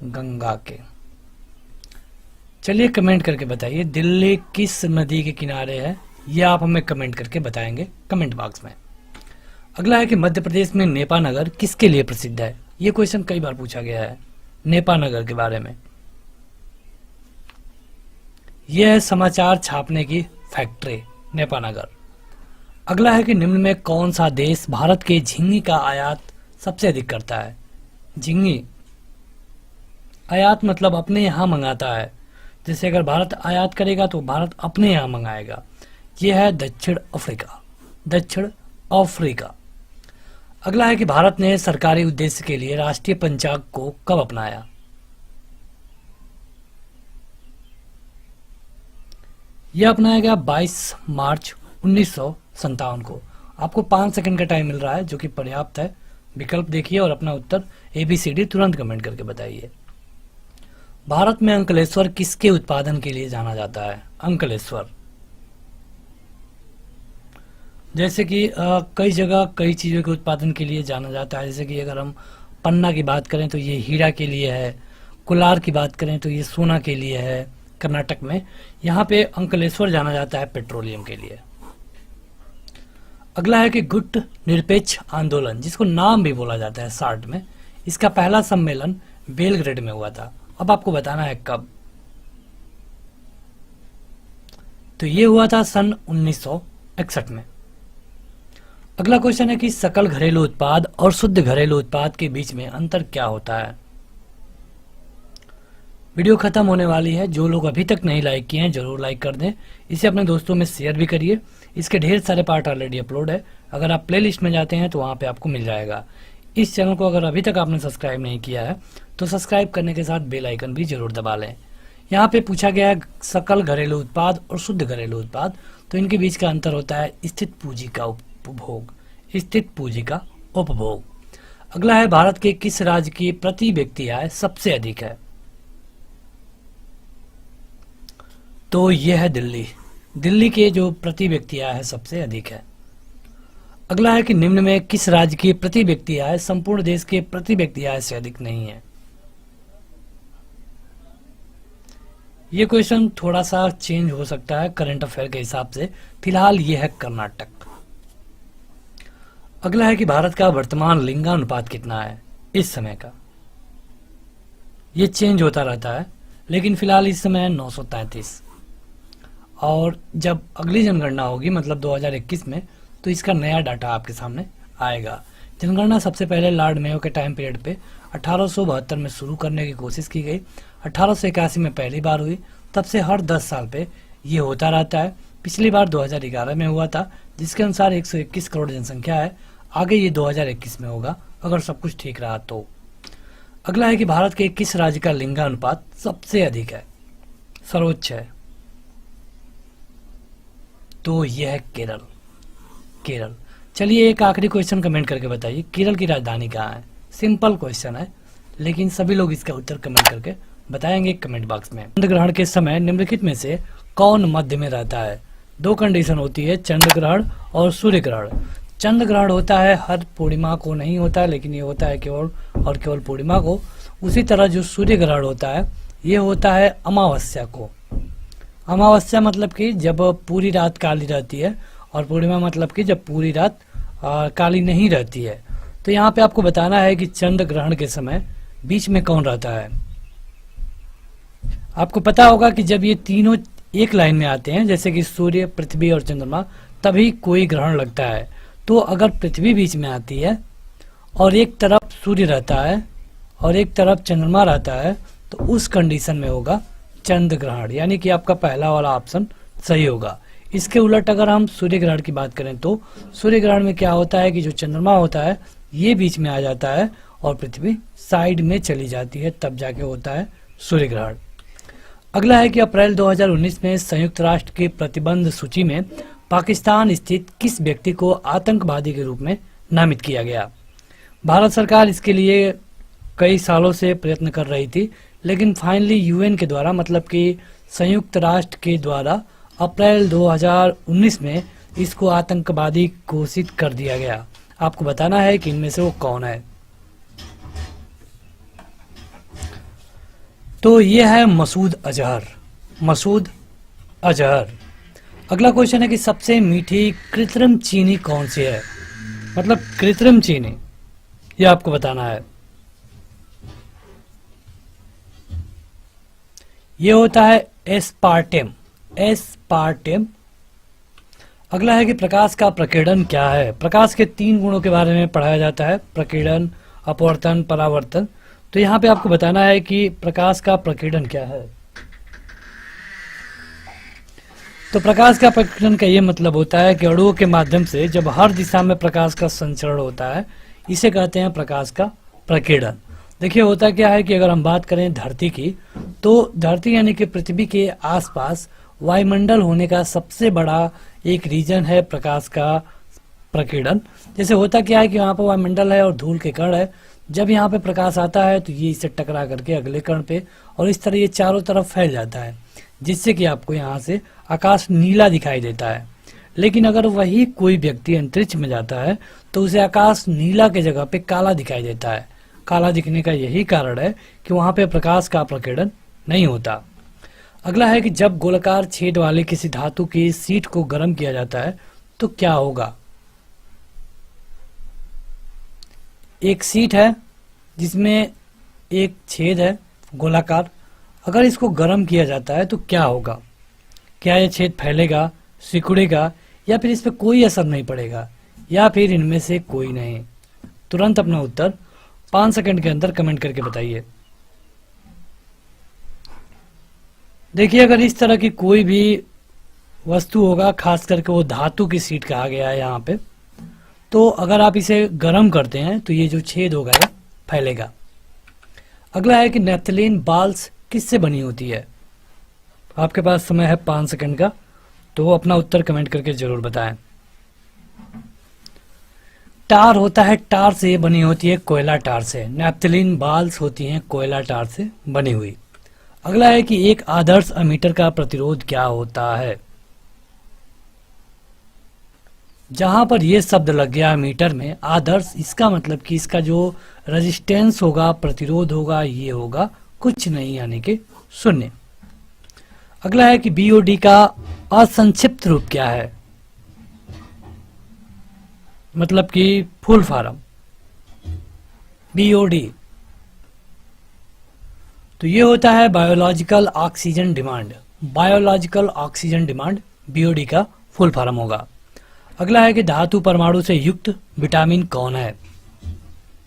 गंगा के। चलिए कमेंट करके बताइए दिल्ली किस नदी के किनारे है, ये आप हमें कमेंट करके बताएंगे कमेंट बॉक्स में। अगला है कि मध्य प्रदेश में नेपा नगर किसके लिए प्रसिद्ध है? ये क्वेश्चन कई बार पूछा गया है नेपा नगर के बारे में। यह है समाचार छापने की फैक्ट्री नेपा नगर। अगला है कि निम्न में कौन सा देश भारत के झिंगी का आयात सबसे अधिक करता है? झिंगी आयात मतलब अपने यहाँ मंगाता है। जैसे अगर भारत आयात करेगा तो भारत अपने यहाँ मंगाएगा। यह है दक्षिण अफ्रीका, दक्षिण अफ्रीका। अगला है कि भारत ने सरकारी उद्देश्य के लिए राष्ट्रीय पंचांग को कब अपनाया? यह अपनाया गया 22 मार्च 1957 को। आपको 5 सेकंड का टाइम मिल रहा है जो कि पर्याप्त है। विकल्प देखिए और अपना उत्तर ABCD तुरंत कमेंट करके बताइए। भारत में अंकलेश्वर किसके उत्पादन के लिए जाना जाता है? अंकलेश्वर जैसे कि कई जगह कई चीज़ों के उत्पादन के लिए जाना जाता है। जैसे कि अगर हम पन्ना की बात करें तो ये हीरा के लिए है, कोलार की बात करें तो ये सोना के लिए है कर्नाटक में। यहाँ पे अंकलेश्वर जाना जाता है पेट्रोलियम के लिए। अगला है कि गुट निरपेक्ष आंदोलन, जिसको नाम भी बोला जाता है शार्ट में, इसका पहला सम्मेलन बेलग्रेड में हुआ था। अब आपको बताना है कब। तो ये हुआ था सन 1961 में। अगला क्वेश्चन है कि सकल घरेलू उत्पाद और शुद्ध घरेलू उत्पाद के बीच में अंतर क्या होता है? वीडियो खत्म होने वाली है। जो लोग अभी तक नहीं लाइक किए हैं जरूर लाइक कर दें। इसे अपने दोस्तों में शेयर भी करिए। इसके ढेर सारे पार्ट ऑलरेडी अपलोड है। अगर आप प्लेलिस्ट में जाते हैं तो वहाँ पे आपको मिल जाएगा। इस चैनल को अगर अभी तक आपने सब्सक्राइब नहीं किया है तो सब्सक्राइब करने के साथ बेल आइकन भी जरूर दबा लें। यहाँ पे पूछा गया है सकल घरेलू उत्पाद और शुद्ध घरेलू उत्पाद, तो इनके बीच का अंतर होता है स्थित पूंजी का उपभोग, स्थित पूंजी का उपभोग। अगला है भारत के किस राज्य की प्रति व्यक्ति आय सबसे अधिक है? तो यह है दिल्ली। दिल्ली के जो प्रति व्यक्ति आय है सबसे अधिक है। अगला है कि निम्न में किस राज्य की प्रति व्यक्ति आय संपूर्ण देश के प्रति व्यक्ति आय से अधिक नहीं है? ये क्वेश्चन थोड़ा सा चेंज हो सकता है करंट अफेयर के हिसाब से। फिलहाल ये है कर्नाटक। अगला है कि भारत का वर्तमान लिंगानुपात कितना है इस समय का? ये चेंज होता रहता है, लेकिन फिलहाल इस समय है 933। और जब अगली जनगणना होगी मतलब 2021 में, तो इसका नया डाटा आपके सामने आएगा। जनगणना सबसे पहले लॉर्ड मेयो के टाइम पीरियड पे 1872 में शुरू करने की कोशिश की गई। 1881 में पहली बार हुई। तब से हर 10 साल पे ये होता रहता है। पिछली बार 2011 में हुआ था, जिसके अनुसार 121 करोड़ जनसंख्या है। आगे ये 2021 में होगा अगर सब कुछ ठीक रहा तो। अगला है कि भारत के किस राज्य का लिंगानुपात सबसे अधिक है, सर्वोच्च है? तो यह है केरल। केरल। चलिए एक आखिरी क्वेश्चन कमेंट करके बताइए, केरल की राजधानी कहाँ है? सिंपल क्वेश्चन है, लेकिन सभी लोग इसका उत्तर कमेंट करके बताएंगे कमेंट बॉक्स में। चंद्र ग्रहण के समय निम्नलिखित में से कौन मध्य में रहता है? 2 कंडीशन होती है, चंद्र ग्रहण और सूर्य ग्रहण। चंद्र ग्रहण होता है हर पूर्णिमा को नहीं होता है, लेकिन ये होता है केवल और केवल पूर्णिमा को। उसी तरह जो सूर्य ग्रहण होता है ये होता है अमावस्या को। अमावस्या मतलब कि जब पूरी रात काली रहती है, और पूर्णिमा मतलब कि जब पूरी रात काली नहीं रहती है। तो यहाँ पे आपको बताना है कि चंद्र ग्रहण के समय बीच में कौन रहता है। आपको पता होगा कि जब ये तीनों एक लाइन में आते हैं, जैसे कि सूर्य, पृथ्वी और चंद्रमा, तभी कोई ग्रहण लगता है। तो अगर पृथ्वी बीच में आती है और एक तरफ सूर्य रहता है और एक तरफ चंद्रमा रहता है, तो उस कंडीशन में होगा चंद्र ग्रहण। यानी कि आपका पहला वाला ऑप्शन सही होगा। इसके उलट अगर हम सूर्य ग्रहण की बात करें तो सूर्य ग्रहण में क्या होता है कि जो चंद्रमा होता है ये बीच में आ जाता है और पृथ्वी साइड में चली जाती है, तब जाके होता है सूर्य ग्रहण। अगला है कि अप्रैल 2019 में संयुक्त राष्ट्र की प्रतिबंध सूची में पाकिस्तान स्थित किस व्यक्ति को आतंकवादी के रूप में नामित किया गया। भारत सरकार इसके लिए कई सालों से प्रयत्न कर रही थी, लेकिन फाइनली यूएन के द्वारा मतलब कि संयुक्त राष्ट्र के द्वारा अप्रैल 2019 में इसको आतंकवादी घोषित कर दिया गया। आपको बताना है कि इनमें से वो कौन है। तो ये है मसूद अजहर। मसूद अजहर। अगला क्वेश्चन है कि सबसे मीठी कृत्रिम चीनी कौन सी है, मतलब कृत्रिम चीनी, ये आपको बताना है। ये होता है एस्पार्टेम। एस्पार्टेम। अगला है कि प्रकाश का प्रकीर्णन क्या है। प्रकाश के 3 गुणों के बारे में पढ़ाया जाता है, प्रकीर्णन, अपवर्तन, परावर्तन। तो यहाँ पे आपको बताना है कि प्रकाश का प्रकीर्णन क्या है। तो प्रकाश का प्रकीर्णन का ये मतलब होता है कि अणुओं के माध्यम से जब हर दिशा में प्रकाश का संचरण होता है, इसे कहते हैं प्रकाश का प्रकीर्णन। देखिए होता क्या है कि अगर हम बात करें धरती की, तो धरती यानी कि पृथ्वी के आसपास वायुमंडल होने का सबसे बड़ा एक रीजन है प्रकाश का प्रकीर्णन। जैसे होता क्या है कि यहाँ पर वायुमंडल है और धूल के कण है, जब यहाँ पे प्रकाश आता है तो ये इससे टकरा करके अगले कण पे और इस तरह ये चारों तरफ फैल जाता है, जिससे कि आपको यहाँ से आकाश नीला दिखाई देता है। लेकिन अगर वही कोई व्यक्ति अंतरिक्ष में जाता है तो उसे आकाश नीला के जगह पे काला दिखाई देता है। काला दिखने का यही कारण है कि वहां पे प्रकाश का प्रकीर्णन नहीं होता। अगला है कि जब गोलाकार छेद वाले किसी धातु की शीट को गर्म किया जाता है तो क्या होगा। एक शीट है जिसमें एक छेद है गोलाकार, अगर इसको गर्म किया जाता है तो क्या होगा। क्या यह छेद फैलेगा, सिकुड़ेगा, या फिर इस पर कोई असर नहीं पड़ेगा, या फिर इनमें से कोई नहीं। तुरंत अपना उत्तर 5 सेकंड के अंदर कमेंट करके बताइए। देखिए अगर इस तरह की कोई भी वस्तु होगा, खास करके वो धातु की शीट कहा गया है यहाँ पे, तो अगर आप इसे गर्म करते हैं तो ये जो छेद होगा ये फैलेगा। अगला है कि नेफ्थलीन बाल्स किससे बनी होती है। आपके पास समय है 5 सेकंड का, तो अपना उत्तर कमेंट करके जरूर बताएं। टार होता है, टार से बनी होती है, कोयला टार से। नेफ्थलीन बाल्स होती हैं कोयला टार से बनी हुई। अगला है कि एक आदर्श अमीटर का प्रतिरोध क्या होता है। जहां पर ये शब्द लग गया मीटर में आदर्श, इसका मतलब कि इसका जो रेजिस्टेंस होगा, प्रतिरोध होगा, ये होगा कुछ नहीं यानी कि 0। अगला है कि बीओडी का असंक्षिप्त रूप क्या है, मतलब कि फुल फॉर्म बीओडी। तो ये होता है biological oxygen demand. Biological oxygen demand BOD का फुल फॉर्म होगा। अगला है कि धातु परमाणु से युक्त विटामिन कौन है।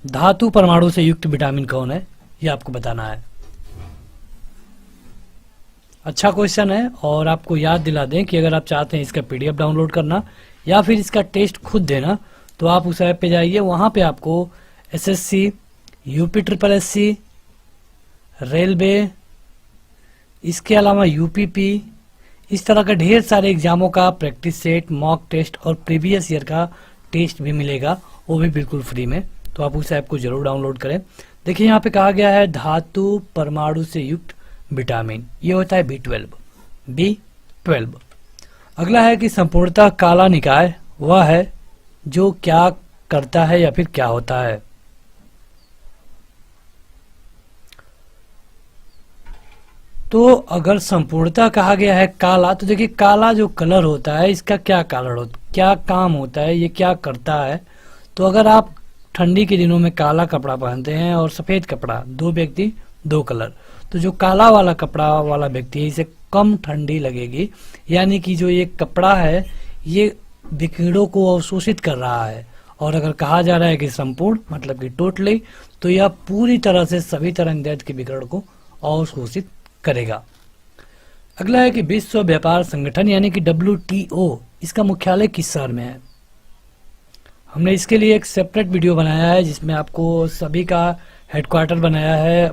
धातु परमाणु से युक्त विटामिन कौन है, ये आपको बताना है। अच्छा क्वेश्चन है, और आपको याद दिला दें कि अगर आप चाहते हैं इसका पीडीएफ डाउनलोड करना या फिर इसका टेस्ट खुद देना, तो आप उस ऐप पे जाइए। वहां पे आपको SSC, UP triple SC, railway, इसके अलावा यूपीपी, इस तरह का ढेर सारे एग्जामों का प्रैक्टिस सेट, मॉक टेस्ट और प्रीवियस ईयर का टेस्ट भी मिलेगा, वो भी बिल्कुल फ्री में। तो आप उस ऐप को जरूर डाउनलोड करें। देखिए यहाँ पे कहा गया है धातु परमाणु से युक्त विटामिन, ये होता है B12। अगला है कि संपूर्णतः काला निकाय वह है जो क्या करता है या फिर क्या होता है। तो अगर संपूर्णतः कहा गया है काला, तो देखिए काला जो कलर होता है इसका क्या क्या काम होता है, ये क्या करता है। तो अगर आप ठंडी के दिनों में काला कपड़ा पहनते हैं और सफेद कपड़ा, 2 व्यक्ति 2 कलर, तो जो काला वाला कपड़ा वाला व्यक्ति है इसे कम ठंडी लगेगी, यानी कि जो ये कपड़ा है ये विकिरणों को अवशोषित कर रहा है। और अगर कहा जा रहा है कि संपूर्ण मतलब कि टोटली, तो यह पूरी तरह से सभी तरंगदैर्ध्य के विकिरण को अवशोषित करेगा। अगला है कि विश्व व्यापार संगठन यानी कि WTO इसका मुख्यालय किस शहर में है। हमने इसके लिए एक सेपरेट वीडियो बनाया है जिसमें आपको सभी का हेडक्वार्टर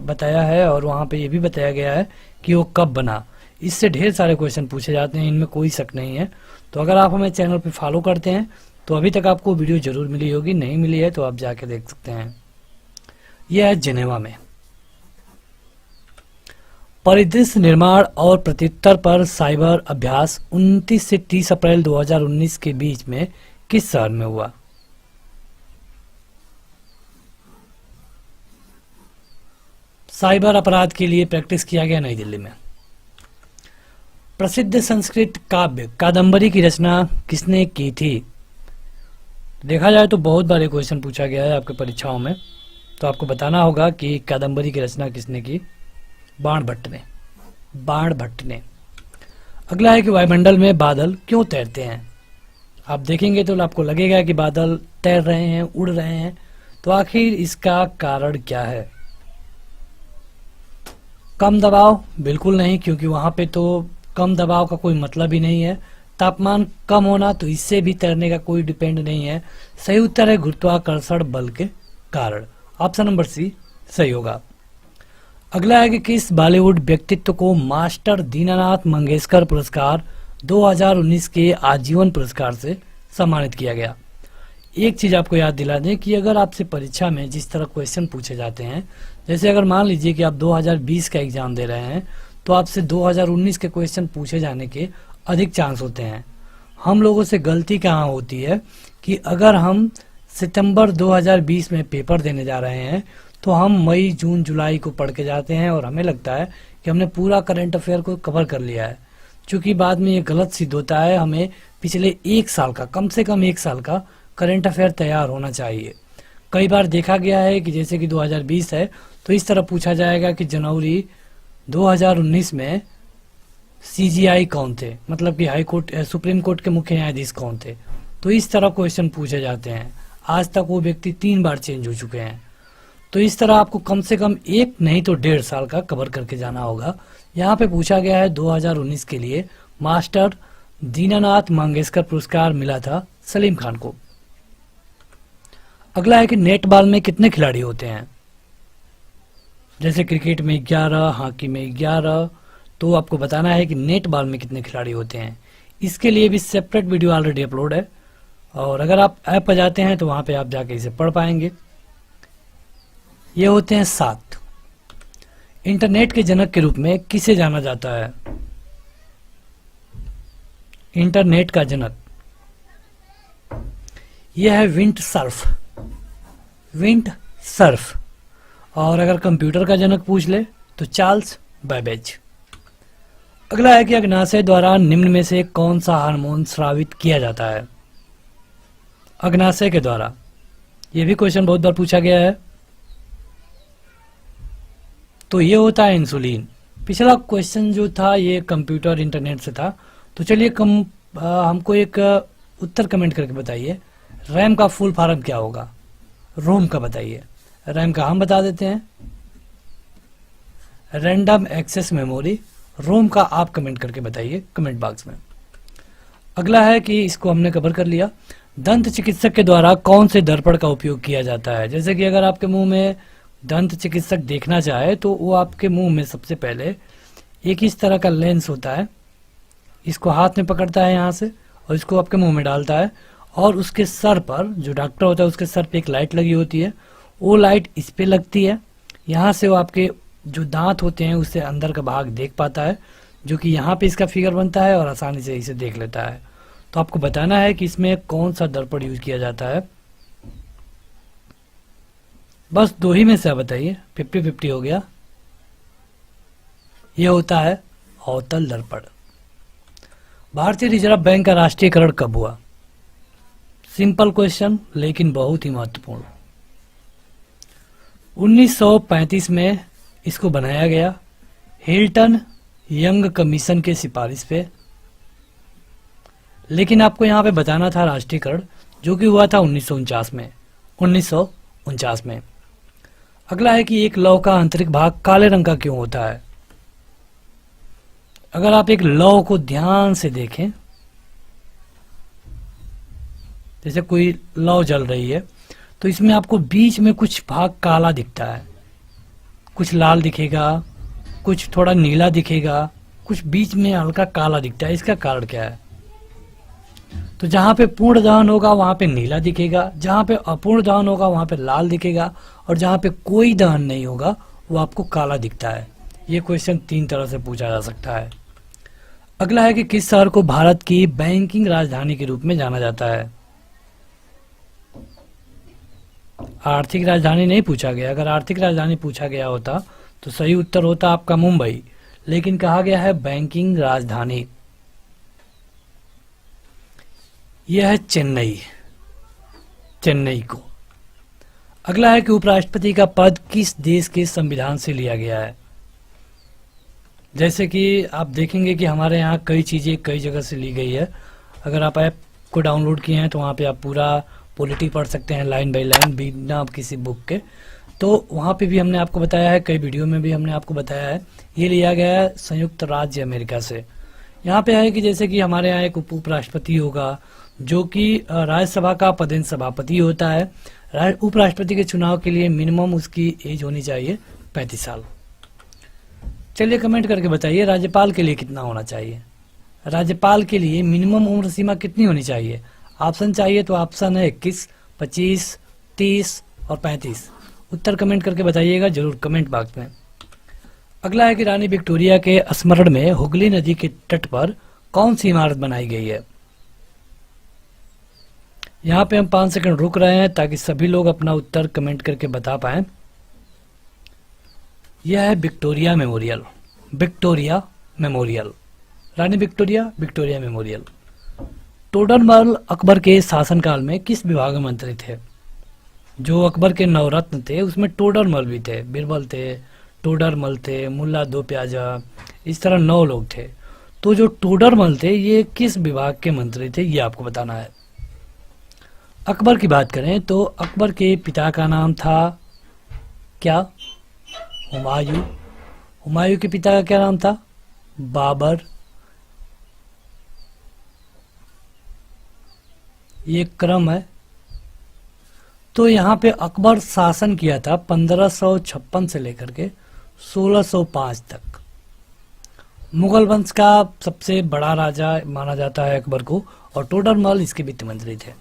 बताया है और वहाँ पे ये भी बताया गया है कि वो कब बना। इससे ढेर सारे क्वेश्चन पूछे जाते हैं, इनमें कोई शक नहीं है। तो अगर आप हमें चैनल पे फॉलो करते हैं तो अभी तक आपको वीडियो जरूर मिली होगी, नहीं मिली है तो आप जाके देख सकते हैं। यह है जिनेवा में। परिदृश्य निर्माण और प्रत्युत्तर पर साइबर अभ्यास 29 से 30 अप्रैल 2019 के बीच में किस शहर में हुआ। साइबर अपराध के लिए प्रैक्टिस किया गया नई दिल्ली में। प्रसिद्ध संस्कृत काव्य कादंबरी की रचना किसने की थी। देखा जाए तो बहुत बार क्वेश्चन पूछा गया है आपके परीक्षाओं में, तो आपको बताना होगा कि कादंबरी की रचना किसने की। बाणभट्ट ने। अगला है कि वायुमंडल में बादल क्यों तैरते हैं। आप देखेंगे तो आपको लगेगा कि बादल तैर रहे हैं, उड़ रहे हैं, तो आखिर इसका कारण क्या है। कम दबाव बिल्कुल नहीं, क्योंकि वहां पे तो कम दबाव का कोई मतलब ही नहीं है। तापमान कम होना, तो इससे भी तैरने का कोई डिपेंड नहीं है। सही उत्तर है गुरुत्वाकर्षण बल के कारण। ऑप्शन नंबर सी सही होगा। अगला है कि किस बॉलीवुड व्यक्तित्व को मास्टर दीनानाथ मंगेशकर पुरस्कार 2019 के आजीवन पुरस्कार से सम्मानित किया गया। एक चीज आपको याद दिला दें कि अगर आपसे परीक्षा में जिस तरह क्वेश्चन पूछे जाते हैं, जैसे अगर मान लीजिए कि आप 2020 का एग्जाम दे रहे हैं तो आपसे 2019 के क्वेश्चन पूछे जाने के अधिक चांस होते हैं। हम लोगों से गलती कहाँ होती है कि अगर हम सितंबर 2020 में पेपर देने जा रहे हैं तो हम मई जून जुलाई को पढ़ के जाते हैं और हमें लगता है कि हमने पूरा करंट अफेयर को कवर कर लिया है। क्योंकि बाद में ये गलत सिद्ध होता है, हमें पिछले एक साल का, कम से कम एक साल का करंट अफेयर तैयार होना चाहिए। कई बार देखा गया है कि जैसे कि 2020 है तो इस तरह पूछा जाएगा कि जनवरी 2019 में CGI कौन थे, मतलब कि हाई कोर्ट सुप्रीम कोर्ट के मुख्य न्यायाधीश कौन थे। तो इस तरह क्वेश्चन पूछे जाते हैं। आज तक वो व्यक्ति 3 बार चेंज हो चुके हैं। तो इस तरह आपको कम से कम एक नहीं तो 1.5 साल का कवर करके जाना होगा। यहाँ पे पूछा गया है 2019 के लिए मास्टर दीनानाथ मंगेशकर पुरस्कार मिला था सलीम खान को। अगला है कि नेट बॉल में कितने खिलाड़ी होते हैं। जैसे क्रिकेट में 11, हॉकी में 11, तो आपको बताना है कि नेट बॉल में कितने खिलाड़ी होते हैं। इसके लिए भी सेपरेट वीडियो ऑलरेडी अपलोड है और अगर आप ऐप पर जाते हैं तो वहां पे आप जाके इसे पढ़ पाएंगे। ये होते हैं 7। इंटरनेट के जनक के रूप में किसे जाना जाता है। इंटरनेट का जनक यह है विंड सर्फ। और अगर कंप्यूटर का जनक पूछ ले तो चार्ल्स बैबेज। अगला है कि अग्नाशय द्वारा निम्न में से कौन सा हार्मोन स्रावित किया जाता है। अग्नाशय के द्वारा, यह भी क्वेश्चन बहुत बार पूछा गया है। तो ये होता है इंसुलिन। पिछला क्वेश्चन जो था ये कंप्यूटर इंटरनेट से था। तो चलिए हमको एक उत्तर कमेंट करके बताइए, रैम का फुल फॉर्म क्या होगा। रोम का बताइए। रैम का हम बता देते हैं, रैंडम एक्सेस मेमोरी। रोम का आप कमेंट करके बताइए कमेंट बॉक्स में। अगला है कि इसको हमने कवर कर लिया। दंत चिकित्सक के द्वारा कौन से दर्पण का उपयोग किया जाता है। जैसे कि अगर आपके मुंह में दंत चिकित्सक देखना चाहे तो वो आपके मुंह में सबसे पहले एक इस तरह का लेंस होता है, इसको हाथ में पकड़ता है यहाँ से और इसको आपके मुंह में डालता है और उसके सर पर, जो डॉक्टर होता है उसके सर पे एक लाइट लगी होती है, वो लाइट इस पे लगती है। यहाँ से वो आपके जो दांत होते हैं उससे अंदर का भाग देख पाता है, जो कि यहाँ पे इसका फिगर बनता है और आसानी से इसे देख लेता है। तो आपको बताना है कि इसमें कौन सा दर्पण यूज किया जाता है। बस 2 ही में से बताइए, 50-50 हो गया। यह होता है अवतल दर्पण। भारतीय रिजर्व बैंक का राष्ट्रीयकरण कब हुआ। सिंपल क्वेश्चन लेकिन बहुत ही महत्वपूर्ण। 1935 में इसको बनाया गया हिल्टन यंग कमीशन के सिफारिश पे। लेकिन आपको यहाँ पे बताना था राष्ट्रीयकरण जो कि हुआ था 1949 में। अगला है कि एक लौ का आंतरिक भाग काले रंग का क्यों होता है। अगर आप एक लौ को ध्यान से देखें, जैसे कोई लौ जल रही है, तो इसमें आपको बीच में कुछ भाग काला दिखता है, कुछ लाल दिखेगा, कुछ थोड़ा नीला दिखेगा, कुछ बीच में हल्का काला दिखता है। इसका कारण क्या है? तो जहां पे पूर्ण दहन होगा वहां पे नीला दिखेगा, जहां पे अपूर्ण दहन होगा वहां पे लाल दिखेगा, और जहां पे कोई दहन नहीं होगा वो आपको काला दिखता है। ये क्वेश्चन 3 तरह से पूछा जा सकता है। अगला है कि किस शहर को भारत की बैंकिंग राजधानी के रूप में जाना जाता है? आर्थिक राजधानी नहीं पूछा गया। अगर आर्थिक राजधानी पूछा गया होता तो सही उत्तर होता आपका मुंबई, लेकिन कहा गया है बैंकिंग राजधानी। यह है चेन्नई, चेन्नई को। अगला है कि उपराष्ट्रपति का पद किस देश के संविधान से लिया गया है? जैसे कि आप देखेंगे कि हमारे यहाँ कई चीज़ें कई जगह से ली गई है। अगर आप ऐप को डाउनलोड किए हैं तो वहाँ पे आप पूरा पॉलिटी पढ़ सकते हैं लाइन बाय लाइन बिना किसी बुक के। तो वहाँ पे भी हमने आपको बताया है, कई वीडियो में भी हमने आपको बताया है। ये लिया गया है संयुक्त राज्य अमेरिका से। यहाँ पे है कि जैसे कि हमारे यहाँ एक उपराष्ट्रपति होगा जो कि राज्यसभा का पदेन सभापति होता है। उपराष्ट्रपति के चुनाव के लिए मिनिमम उसकी एज होनी चाहिए 35 साल। चलिए कमेंट करके बताइए राज्यपाल के लिए कितना होना चाहिए? राज्यपाल के लिए मिनिमम उम्र सीमा कितनी होनी चाहिए? ऑप्शन चाहिए तो ऑप्शन है 21, 25, 30 और 35। उत्तर कमेंट करके बताइएगा जरूर कमेंट बॉक्स में। अगला है कि रानी विक्टोरिया के स्मरण में हुगली नदी के तट पर कौन सी इमारत बनाई गई है? यहाँ पे हम 5 सेकंड रुक रहे हैं ताकि सभी लोग अपना उत्तर कमेंट करके बता पाएं। यह है विक्टोरिया मेमोरियल, विक्टोरिया मेमोरियल, रानी Victoria, Victoria Memorial. Todarmal Akbar के शासनकाल में किस विभाग में मंत्री थे? जो अकबर के नवरत्न थे उसमें टोडरमल भी थे, बीरबल थे, टोडरमल थे, मुल्ला दो प्याजा, इस तरह 9 लोग थे। तो जो टोडरमल थे ये किस विभाग के मंत्री थे ये आपको बताना है। अकबर की बात करें तो अकबर के पिता का नाम था क्या? हुमायूं। हुमायूं के पिता का क्या नाम था? बाबर। ये क्रम है। तो यहाँ पे अकबर शासन किया था 1556 से लेकर के 1605 तक। मुगल वंश का सबसे बड़ा राजा माना जाता है अकबर को, और टोडरमल इसके वित्त मंत्री थे।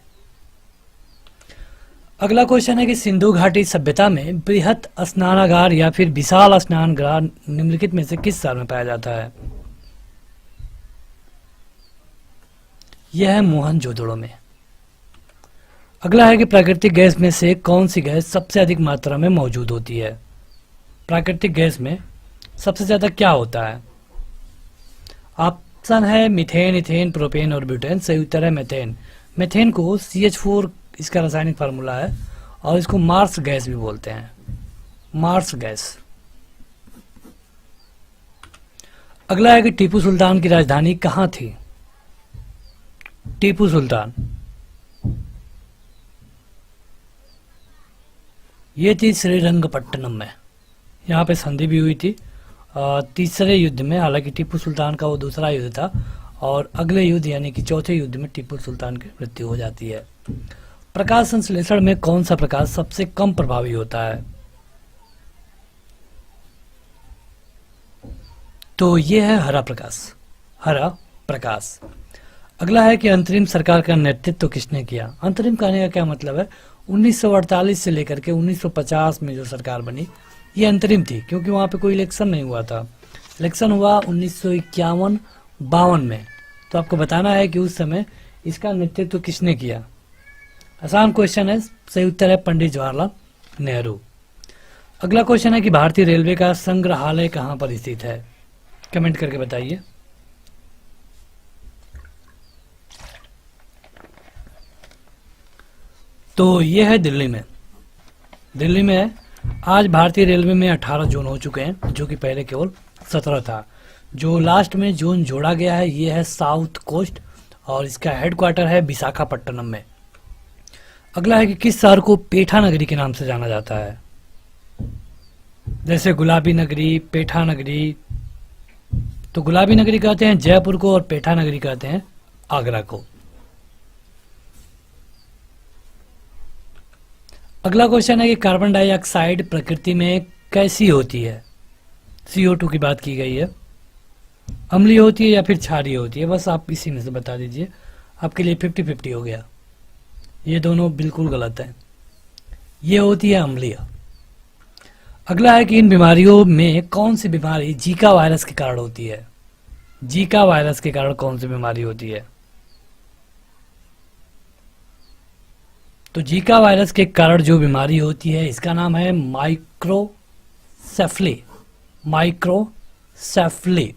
अगला क्वेश्चन है कि सिंधु घाटी सभ्यता में बृहत स्नानागार या फिर विशाल स्नानगृह निम्नलिखित में से किस शहर में पाया जाता है? यह है मोहनजोदड़ो में। अगला है कि प्राकृतिक गैस में से कौन सी गैस सबसे अधिक मात्रा में मौजूद होती है? प्राकृतिक गैस में सबसे ज्यादा क्या होता है? ऑप्शन है मीथेन, इथेन, प्रोपेन और ब्यूटेन। सही उत्तर है मीथेन। मीथेन को CH4 इसका रासायनिक फार्मूला है, और इसको मार्स गैस भी बोलते हैं, मार्स गैस। अगला है कि टीपू सुल्तान की राजधानी कहाँ थी? टीपू सुल्तान ये थी श्रीरंगपट्टनम में। यहाँ पे संधि भी हुई थी तीसरे युद्ध में। हालांकि टीपू सुल्तान का वो दूसरा युद्ध था, और अगले युद्ध यानी कि चौथे युद्ध में टीपू सुल्तान की मृत्यु हो जाती है। प्रकाश संश्लेषण में कौन सा प्रकाश सबसे कम प्रभावी होता है? तो ये है हरा प्रकाश, हरा प्रकाश। अगला है कि अंतरिम सरकार का नेतृत्व किसने किया? अंतरिम कहने का क्या मतलब है? 1948 से लेकर के 1950 में जो सरकार बनी ये अंतरिम थी, क्योंकि वहां पे कोई इलेक्शन नहीं हुआ था। इलेक्शन हुआ 1951-52 में। तो आपको बताना है कि उस समय इसका नेतृत्व किसने किया। आसान क्वेश्चन है, सही उत्तर है पंडित जवाहरलाल नेहरू। अगला क्वेश्चन है कि भारतीय रेलवे का संग्रहालय कहाँ पर स्थित है? कमेंट करके बताइए। तो ये है दिल्ली में, दिल्ली में है। आज भारतीय रेलवे में 18 जोन हो चुके हैं, जो कि पहले केवल 17 था। जो लास्ट में जोन जोड़ा गया है ये है साउथ कोस्ट, और इसका हेडक्वार्टर है विशाखापट्टनम में। अगला है कि किस शहर को पेठा नगरी के नाम से जाना जाता है? जैसे गुलाबी नगरी, पेठा नगरी। तो गुलाबी नगरी कहते हैं जयपुर को और पेठा नगरी कहते हैं आगरा को। अगला क्वेश्चन है कि कार्बन डाइऑक्साइड प्रकृति में कैसी होती है। CO2 की बात की गई है, अम्लीय होती है या फिर क्षारीय होती है, बस आप इसी में से बता दीजिए। आपके लिए 50-50 हो गया, ये दोनों बिल्कुल गलत है, ये होती है अम्लीय। अगला है कि इन बीमारियों में कौन सी बीमारी जीका वायरस के कारण होती है। जीका वायरस के कारण कौन सी बीमारी होती है। तो जीका वायरस के कारण जो बीमारी होती है इसका नाम है माइक्रोसेफली। माइक्रोसेफली।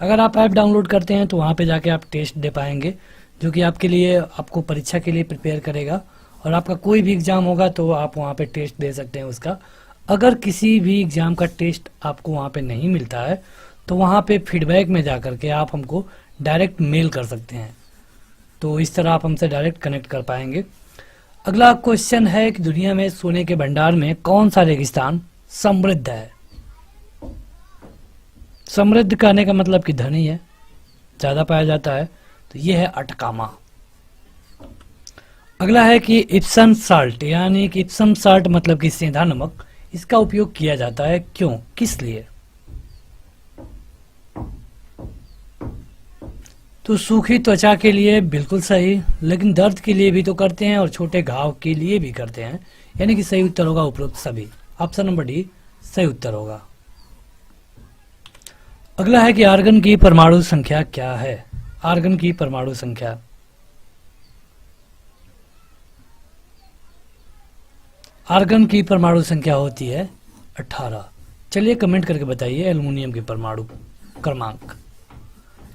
अगर आप ऐप डाउनलोड करते हैं तो वहाँ पे जाके आप टेस्ट दे पाएंगे, जो कि आपके लिए आपको परीक्षा के लिए प्रिपेयर करेगा। और आपका कोई भी एग्ज़ाम होगा तो आप वहाँ पे टेस्ट दे सकते हैं उसका। अगर किसी भी एग्ज़ाम का टेस्ट आपको वहाँ पे नहीं मिलता है तो वहाँ पे फीडबैक में जा कर के आप हमको डायरेक्ट मेल कर सकते हैं, तो इस तरह आप हमसे डायरेक्ट कनेक्ट कर पाएंगे। अगला क्वेश्चन है कि दुनिया में सोने के भंडार में कौन सा रेगिस्तान समृद्ध है। समृद्ध कहने का मतलब कि धनी है, ज़्यादा पाया जाता है, तो ये है अटकामा। अगला है कि इप्सम साल्ट, यानी कि इप्सम साल्ट मतलब कि सेंधा नमक, इसका उपयोग किया जाता है क्यों, किस लिए। तो सूखी त्वचा के लिए बिल्कुल सही, लेकिन दर्द के लिए भी तो करते हैं और छोटे घाव के लिए भी करते हैं, यानी कि सही उत्तर होगा उपरोक्त सभी। ऑप्शन नंबर डी सही उत्तर होगा। अगला है कि आर्गन की परमाणु संख्या क्या है। आर्गन की परमाणु संख्या, आर्गन की परमाणु संख्या होती है 18। चलिए कमेंट करके बताइए एल्युमिनियम की परमाणु क्रमांक।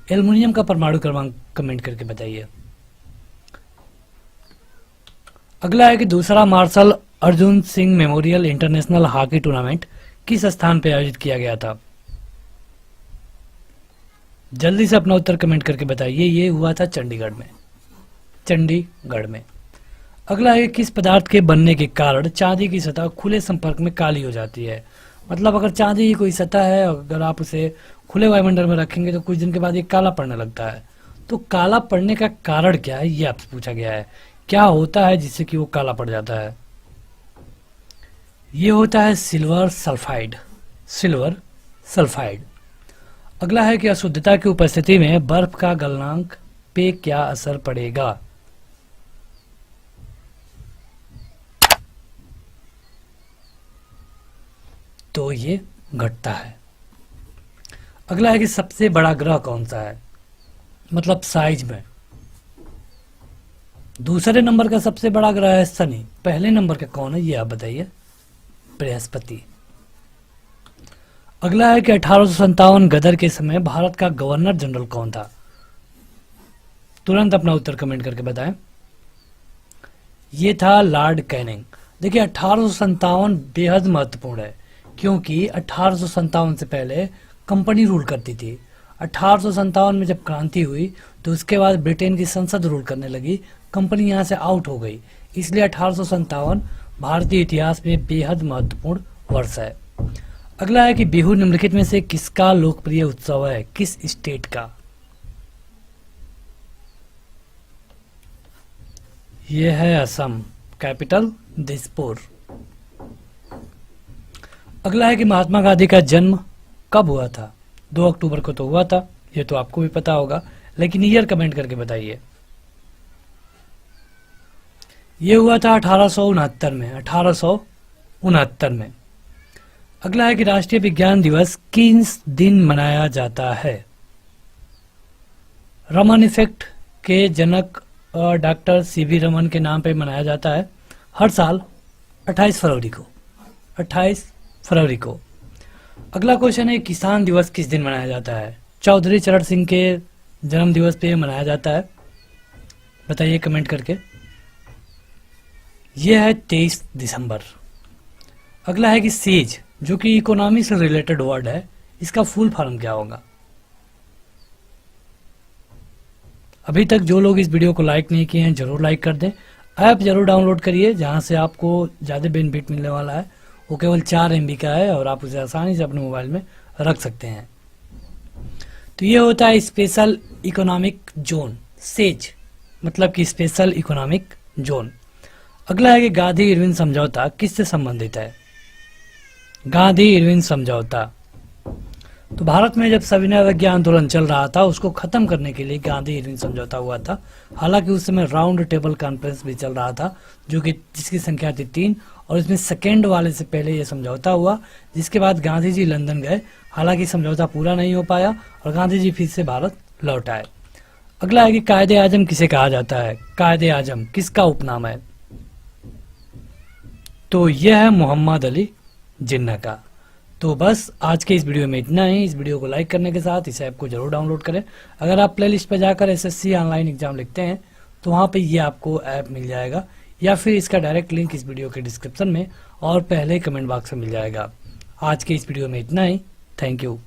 एल्युमिनियम का परमाणु क्रमांक कमेंट करके बताइए। अगला है कि दूसरा marshal Arjan Singh memorial international hockey tournament किस स्थान पर आयोजित किया गया था। जल्दी से अपना उत्तर कमेंट करके बताइए। ये हुआ था चंडीगढ़ में, चंडीगढ़ में। अगला है किस पदार्थ के बनने के कारण चांदी की सतह खुले संपर्क में काली हो जाती है। मतलब अगर चांदी की कोई सतह है, अगर आप उसे खुले वायुमंडल में रखेंगे तो कुछ दिन के बाद ये काला पड़ने लगता है। तो काला पड़ने का कारण क्या है, ये आपसे पूछा गया है। क्या होता है जिससे कि वो काला पड़ जाता है। ये होता है सिल्वर सल्फाइड, सिल्वर सल्फाइड। अगला है कि अशुद्धता की उपस्थिति में बर्फ का गलनांक पे क्या असर पड़ेगा। तो ये घटता है। अगला है कि सबसे बड़ा ग्रह कौन सा है, मतलब साइज में। दूसरे नंबर का सबसे बड़ा ग्रह है शनि, पहले नंबर का कौन है ये आप बताइए। बृहस्पति। अगला है कि 1857 गदर के समय भारत का गवर्नर जनरल कौन था। तुरंत अपना उत्तर कमेंट करके बताएं। ये था लॉर्ड कैनिंग। देखिए 1857 बेहद महत्वपूर्ण है, क्योंकि 1857 से पहले कंपनी रूल करती थी। 1857 में जब क्रांति हुई तो उसके बाद ब्रिटेन की संसद रूल करने लगी, कंपनी यहाँ से आउट हो गई। इसलिए 1857 भारतीय इतिहास में बेहद महत्वपूर्ण वर्ष है। अगला है कि बिहू निम्नलिखित में से किसका लोकप्रिय उत्सव है, किस स्टेट का। यह है असम, कैपिटल दिसपुर। अगला है कि महात्मा गांधी का जन्म कब हुआ था। 2 अक्टूबर को तो हुआ था, ये तो आपको भी पता होगा, लेकिन ईयर कमेंट करके बताइए। ये हुआ था 1869 में, 1869 में। अगला है कि राष्ट्रीय विज्ञान दिवस किस दिन मनाया जाता है। रमन इफेक्ट के जनक डॉक्टर CV रमन के नाम पे मनाया जाता है हर साल 28 फरवरी को, 28 फरवरी को। अगला क्वेश्चन है किसान दिवस किस दिन मनाया जाता है। चौधरी चरण सिंह के जन्म दिवस पे मनाया जाता है, बताइए कमेंट करके। यह है 23 दिसंबर। अगला है कि सेज, जो कि इकोनॉमी से रिलेटेड वर्ड है, इसका फुल फॉर्म क्या होगा। अभी तक जो लोग इस वीडियो को लाइक नहीं किए हैं जरूर लाइक कर दें। ऐप जरूर डाउनलोड करिए, जहां से आपको ज़्यादा बेनिफिट मिलने वाला है। वो केवल 4 MB का है और आप उसे आसानी से अपने मोबाइल में रख सकते हैं। तो ये होता है स्पेशल इकोनॉमिक जोन, सेज मतलब कि स्पेशल इकोनॉमिक जोन। अगला है कि गांधी इरविन समझौता किससे संबंधित है? गांधी इरविन समझौता, तो भारत में जब सविनय अवज्ञा आंदोलन चल रहा था उसको खत्म करने के लिए गांधी इरविन समझौता हुआ था। हालांकि उस समय राउंड टेबल कॉन्फ्रेंस भी चल रहा था जो कि जिसकी संख्या थी 3, और इसमें सेकेंड वाले से पहले ये समझौता हुआ, जिसके बाद गांधी जी लंदन गए। हालांकि समझौता पूरा नहीं हो पाया और गांधी जी फिर से भारत लौट आए। अगला है कि कायदे आजम किसे कहा जाता है? कायदे आजम किसका उपनाम है? तो यह है मोहम्मद अली जिन्ना का। तो बस आज के इस वीडियो में इतना ही। इस वीडियो को लाइक करने के साथ इस ऐप को जरूर डाउनलोड करें। अगर आप प्लेलिस्ट पर जाकर एसएससी ऑनलाइन एग्जाम लिखते हैं तो वहाँ पे ये आपको ऐप मिल जाएगा, या फिर इसका डायरेक्ट लिंक इस वीडियो के डिस्क्रिप्शन में और पहले कमेंट बॉक्स में मिल जाएगा। आज के इस वीडियो में इतना ही। Thank you.